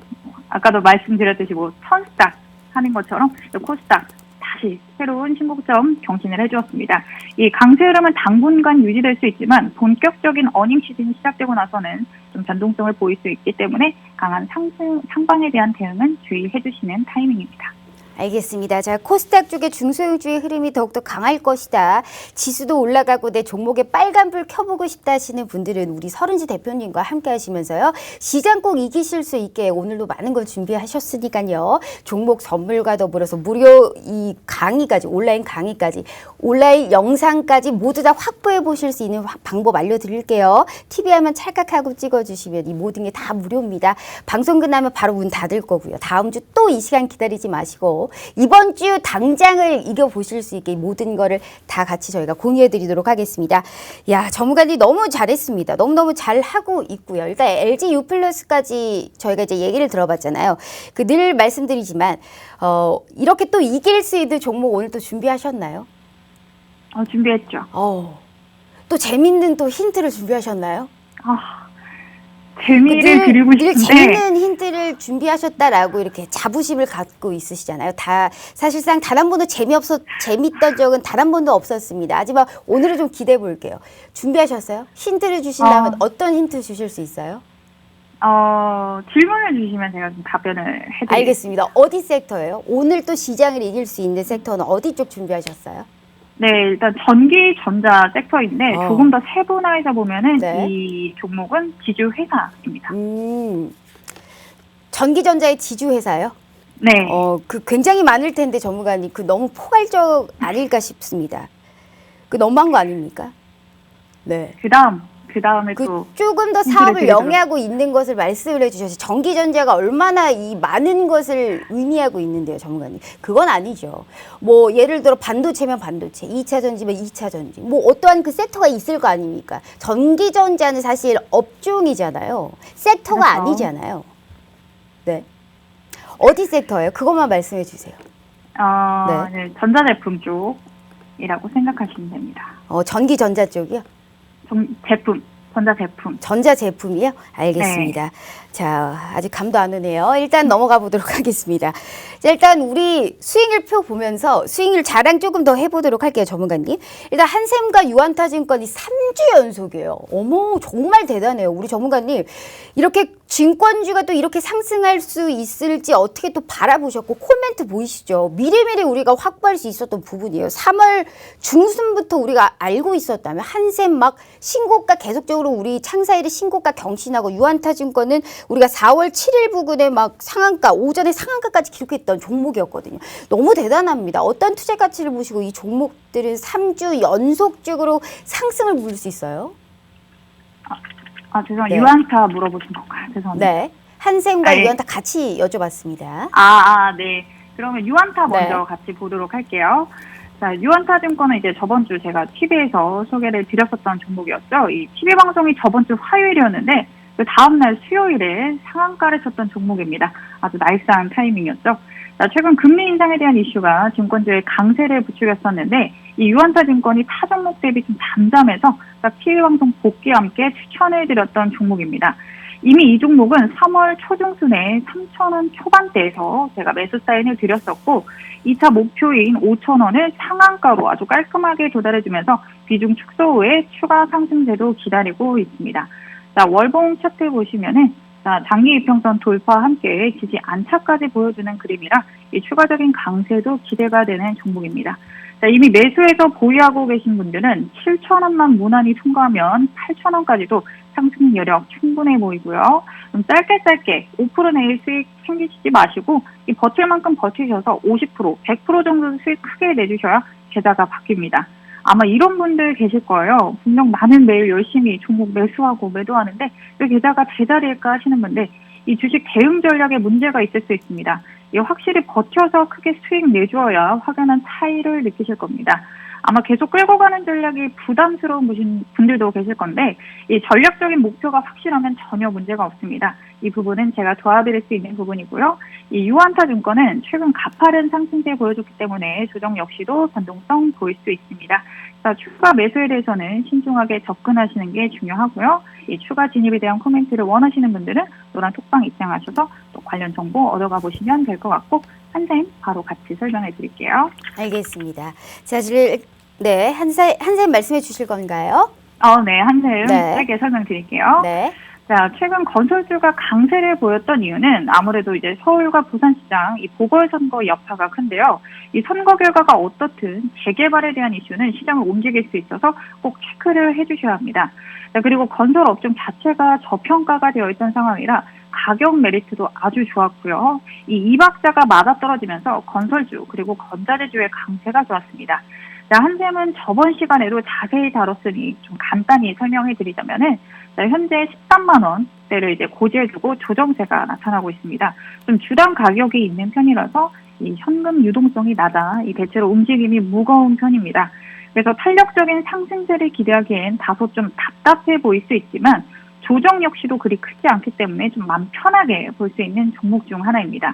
아까도 말씀드렸듯이 뭐 천스닥 하는 것처럼 코스닥 다시 새로운 신고점 경신을 해주었습니다. 이 강세 흐름은 당분간 유지될 수 있지만 본격적인 어닝 시즌이 시작되고 나서는 좀 변동성을 보일 수 있기 때문에 강한 상방에 대한 대응은 주의해 주시는 타이밍입니다. 알겠습니다. 자, 코스닥 쪽의 중소형주의 흐름이 더욱더 강할 것이다. 지수도 올라가고 내 종목에 빨간불 켜보고 싶다 하시는 분들은 우리 서른지 대표님과 함께 하시면서요. 시장 꼭 이기실 수 있게 오늘도 많은 걸 준비하셨으니까요. 종목 선물과 더불어서 무료 이 강의까지, 온라인 강의까지, 온라인 영상까지 모두 다 확보해 보실 수 있는 방법 알려드릴게요. TV 화면 찰칵하고 찍어주시면 이 모든 게 다 무료입니다. 방송 끝나면 바로 문 닫을 거고요. 다음 주 또 이 시간 기다리지 마시고 이번 주 당장을 이겨보실 수 있게 모든 거를 다 같이 저희가 공유해드리도록 하겠습니다. 야, 전문가님 너무 잘했습니다. 너무너무 잘하고 있고요. 일단 LG U+까지 저희가 이제 얘기를 들어봤잖아요. 그 늘 말씀드리지만 이렇게 또 이길 수 있는 종목 오늘 또 준비하셨나요? 준비했죠. 또 재밌는 또 힌트를 준비하셨나요? 재미를 드리고 늘 싶은데 재밌는 힌트를 준비하셨다라고 이렇게 자부심을 갖고 있으시잖아요. 다 사실상 단 한 번도 재밌던 적은 단 한 번도 없었습니다. 하지만 오늘은 좀 기대해 볼게요. 준비하셨어요? 힌트를 주신다면 어떤 힌트 주실 수 있어요? 질문을 주시면 제가 좀 답변을 해드릴게요. 알겠습니다. 어디 섹터예요? 오늘 또 시장을 이길 수 있는 섹터는 어디 쪽 준비하셨어요? 네, 일단 전기 전자 섹터인데 조금 더 세분화해서 보면은 네. 이 종목은 지주 회사입니다. 전기전자의 지주 회사요? 네. 그 굉장히 많을 텐데 전문가님 그 너무 포괄적 아닐까 싶습니다. 그 너무한 거 아닙니까? 네. 그 다음에 또 조금 더 사업을 영위하고 있는 것을 말씀을 해주셔서 전기전자가 얼마나 이 많은 것을 의미하고 있는데요, 전문가님. 그건 아니죠. 뭐 예를 들어 반도체면 반도체, 2차 전지면 2차 전지, 뭐 어떠한 그 섹터가 있을 거 아닙니까? 전기전자는 사실 업종이잖아요. 섹터가 그렇죠. 아니잖아요. 네. 어디 sek터예요? 그것만 말씀해 주세요. 네, 전자제품 쪽이라고 생각하시면 됩니다. 전기전자 쪽이요? 전자제품. 전자제품이요? 알겠습니다. 자, 아직 감도 안 오네요. 일단 넘어가 보도록 하겠습니다. 자, 일단 우리 스윙일표 보면서 스윙일 자랑 조금 더 해보도록 할게요, 전문가님. 일단 한샘과 유한타증권이 3주 연속이에요. 어머, 정말 대단해요. 우리 전문가님. 이렇게 증권주가 또 이렇게 상승할 수 있을지 어떻게 또 바라보셨고 코멘트 보이시죠? 미리미리 우리가 확보할 수 있었던 부분이에요. 3월 중순부터 우리가 알고 있었다면 한샘 막 신고가 계속적으로 우리 창사일의 신고가 경신하고 유한타증권은 우리가 4월 7일 부근에 막 상한가, 오전에 상한가까지 기록했던 종목이었거든요. 너무 대단합니다. 어떤 투자 가치를 보시고 이 종목들은 3주 연속적으로 상승을 부를 수 있어요? 죄송합니다. 네. 유한타 물어보신 건가요? 죄송합니다. 네. 한샘과 유한타 같이 여쭤봤습니다. 네. 그러면 유한타 먼저 네. 같이 보도록 할게요. 자, 유한타증권은 이제 저번 주 제가 TV에서 소개를 드렸었던 종목이었죠. 이 TV 방송이 저번 주 화요일이었는데 그 다음날 수요일에 상한가를 쳤던 종목입니다. 아주 나이스한 타이밍이었죠. 자, 최근 금리 인상에 대한 이슈가 증권주에 강세를 부추겼었는데 이 유한타증권이 타 종목 대비 좀 잠잠해서 TV 방송 복귀와 함께 추천해드렸던 종목입니다. 이미 이 종목은 3월 초중순에 3,000원 초반대에서 제가 매수 사인을 드렸었고 2차 목표인 5,000원을 상한가로 아주 깔끔하게 도달해주면서 비중 축소 후에 추가 상승세도 기다리고 있습니다. 자, 월봉 차트 보시면은 자, 장기 이평선 돌파와 함께 지지 안착까지 보여주는 그림이라 이 추가적인 강세도 기대가 되는 종목입니다. 자, 이미 매수해서 보유하고 계신 분들은 7,000원만 무난히 통과하면 8,000원까지도 상승 여력 충분해 보이고요. 좀 짧게 5% 내일 수익 챙기시지 마시고 이 버틸 만큼 버티셔서 50%, 100% 정도 수익 크게 내주셔야 계좌가 바뀝니다. 아마 이런 분들 계실 거예요. 분명 나는 매일 열심히 종목 매수하고 매도하는데 왜 계좌가 제자리일까 하시는 분들 이 주식 대응 전략에 문제가 있을 수 있습니다. 이 확실히 버텨서 크게 수익 내주어야 확연한 차이를 느끼실 겁니다. 아마 계속 끌고 가는 전략이 부담스러운 분들도 계실 건데 이 전략적인 목표가 확실하면 전혀 문제가 없습니다. 이 부분은 제가 도와드릴 수 있는 부분이고요. 이 유한타증권은 최근 가파른 상승세 보여줬기 때문에 조정 역시도 변동성 보일 수 있습니다. 자, 추가 매수에 대해서는 신중하게 접근하시는 게 중요하고요. 이 추가 진입에 대한 코멘트를 원하시는 분들은 노란 톡방 입장하셔서 또 관련 정보 얻어가 보시면 될 것 같고 한샘 바로 같이 설명해 드릴게요. 알겠습니다. 자, 네, 한샘 말씀해 주실 건가요? 네, 한샘 네. 짧게 설명드릴게요. 네. 자, 최근 건설주가 강세를 보였던 이유는 아무래도 이제 서울과 부산시장 이 보궐선거 여파가 큰데요. 이 선거 결과가 어떻든 재개발에 대한 이슈는 시장을 움직일 수 있어서 꼭 체크를 해주셔야 합니다. 자, 그리고 건설 업종 자체가 저평가가 되어 있던 상황이라 가격 메리트도 아주 좋았고요. 이 이박자가 맞아떨어지면서 건설주 그리고 건자재주의 강세가 좋았습니다. 자, 한샘은 저번 시간에도 자세히 다뤘으니 좀 간단히 설명해 드리자면은 자, 현재 13만 원대를 이제 고지해 두고 조정세가 나타나고 있습니다. 좀 주당 가격이 있는 편이라서 이 현금 유동성이 낮아 이 대체로 움직임이 무거운 편입니다. 그래서 탄력적인 상승세를 기대하기엔 다소 좀 답답해 보일 수 있지만 조정 역시도 그리 크지 않기 때문에 좀 마음 편하게 볼 수 있는 종목 중 하나입니다.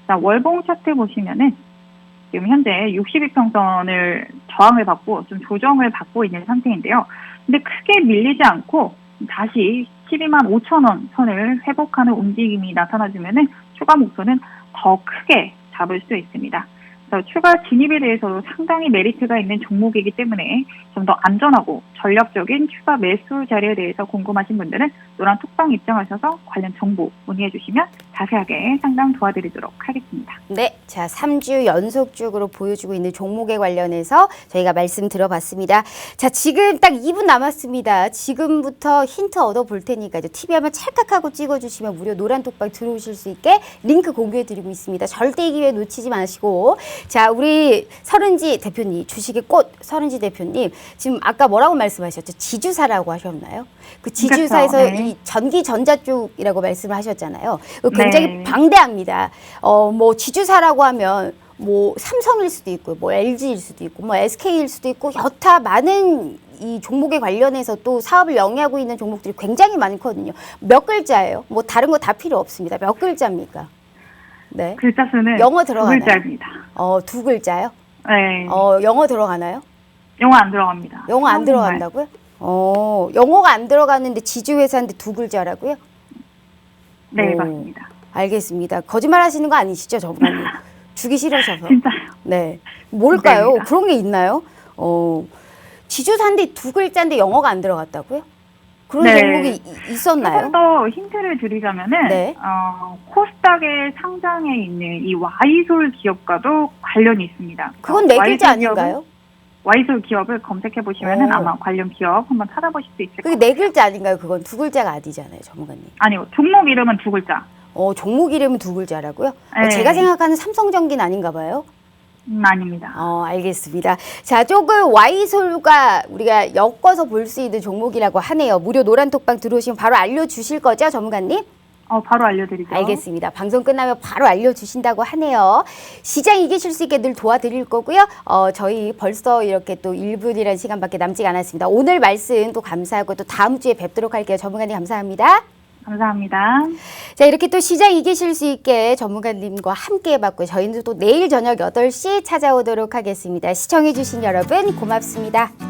자, 월봉 차트 보시면은 지금 현재 62평선을 저항을 받고 좀 조정을 받고 있는 상태인데요. 근데 크게 밀리지 않고 다시 12만 5천 원 선을 회복하는 움직임이 나타나주면은 추가 목표는 더 크게 잡을 수 있습니다. 그래서 추가 진입에 대해서도 상당히 메리트가 있는 종목이기 때문에 좀 더 안전하고 전략적인 추가 매수 자리에 대해서 궁금하신 분들은 노란 톡방 입장하셔서 관련 정보 문의해 주시면 자세하게 상담 도와드리도록 하겠습니다. 네, 자 3주 연속적으로 보여주고 있는 종목에 관련해서 저희가 말씀 들어봤습니다. 자, 지금 딱 2분 남았습니다. 지금부터 힌트 얻어볼 테니까 TV 한번 찰칵하고 찍어주시면 무료 노란 톡방 들어오실 수 있게 링크 공유해드리고 있습니다. 절대 이 기회 놓치지 마시고. 자, 우리 서른지 대표님, 주식의 꽃 서른지 대표님, 지금 아까 뭐라고 말씀하셨죠? 지주사라고 하셨나요? 그 지주사에서 그렇죠. 네. 이 전기전자 쪽이라고 말씀을 하셨잖아요. 굉장히 네. 방대합니다. 뭐 지주사라고 하면 뭐 삼성일 수도 있고, 뭐 LG일 수도 있고, 뭐 SK일 수도 있고, 여타 많은 이 종목에 관련해서 또 사업을 영위하고 있는 종목들이 굉장히 많거든요. 몇 글자예요? 뭐 다른 거 다 필요 없습니다. 몇 글자입니까? 네. 글자 수는 영어 들어가나요? 2글자입니다. 2글자요? 네. 영어 들어가나요? 영어 안 들어갑니다. 영어 안 들어간다고요? 영어가 안 들어가는데 지주회사인데 2글자라고요? 네, 오, 맞습니다. 알겠습니다. 거짓말 하시는 거 아니시죠, 저분이? 주기 싫으셔서. 진짜요? 네. 뭘까요? 네, 그런 게 있나요? 지주사인데 2글자인데 영어가 안 들어갔다고요? 그런 네. 종목이 있었나요? 조금 더 힌트를 드리자면은 네. 코스닥에 상장해 있는 이 와이솔 기업과도 관련이 있습니다. 그건 네 글자 와이솔 아닌가요? 와이솔 기업을 검색해 보시면은 오. 아마 관련 기업 한번 찾아보실 수 있을 그게 거예요. 네 글자 아닌가요? 그건 2글자가 아니잖아요, 전문가님. 아니요, 종목 이름은 2글자. 종목 이름은 2글자라고요? 네. 제가 생각하는 삼성전기는 아닌가 봐요. 아닙니다. 알겠습니다. 자, 조금 와이솔과 우리가 엮어서 볼 수 있는 종목이라고 하네요. 무료 노란 톡방 들어오시면 바로 알려주실 거죠, 전문가님? 바로 알려드리죠. 알겠습니다. 방송 끝나면 바로 알려주신다고 하네요. 시장 이기실 수 있게 늘 도와드릴 거고요. 저희 벌써 이렇게 또 1분이라는 시간밖에 남지 않았습니다. 오늘 말씀 또 감사하고 또 다음 주에 뵙도록 할게요. 전문가님 감사합니다. 감사합니다. 자, 이렇게 또 시장 이기실 수 있게 전문가님과 함께 해봤고요. 저희는 또 내일 저녁 8시 찾아오도록 하겠습니다. 시청해주신 여러분 고맙습니다.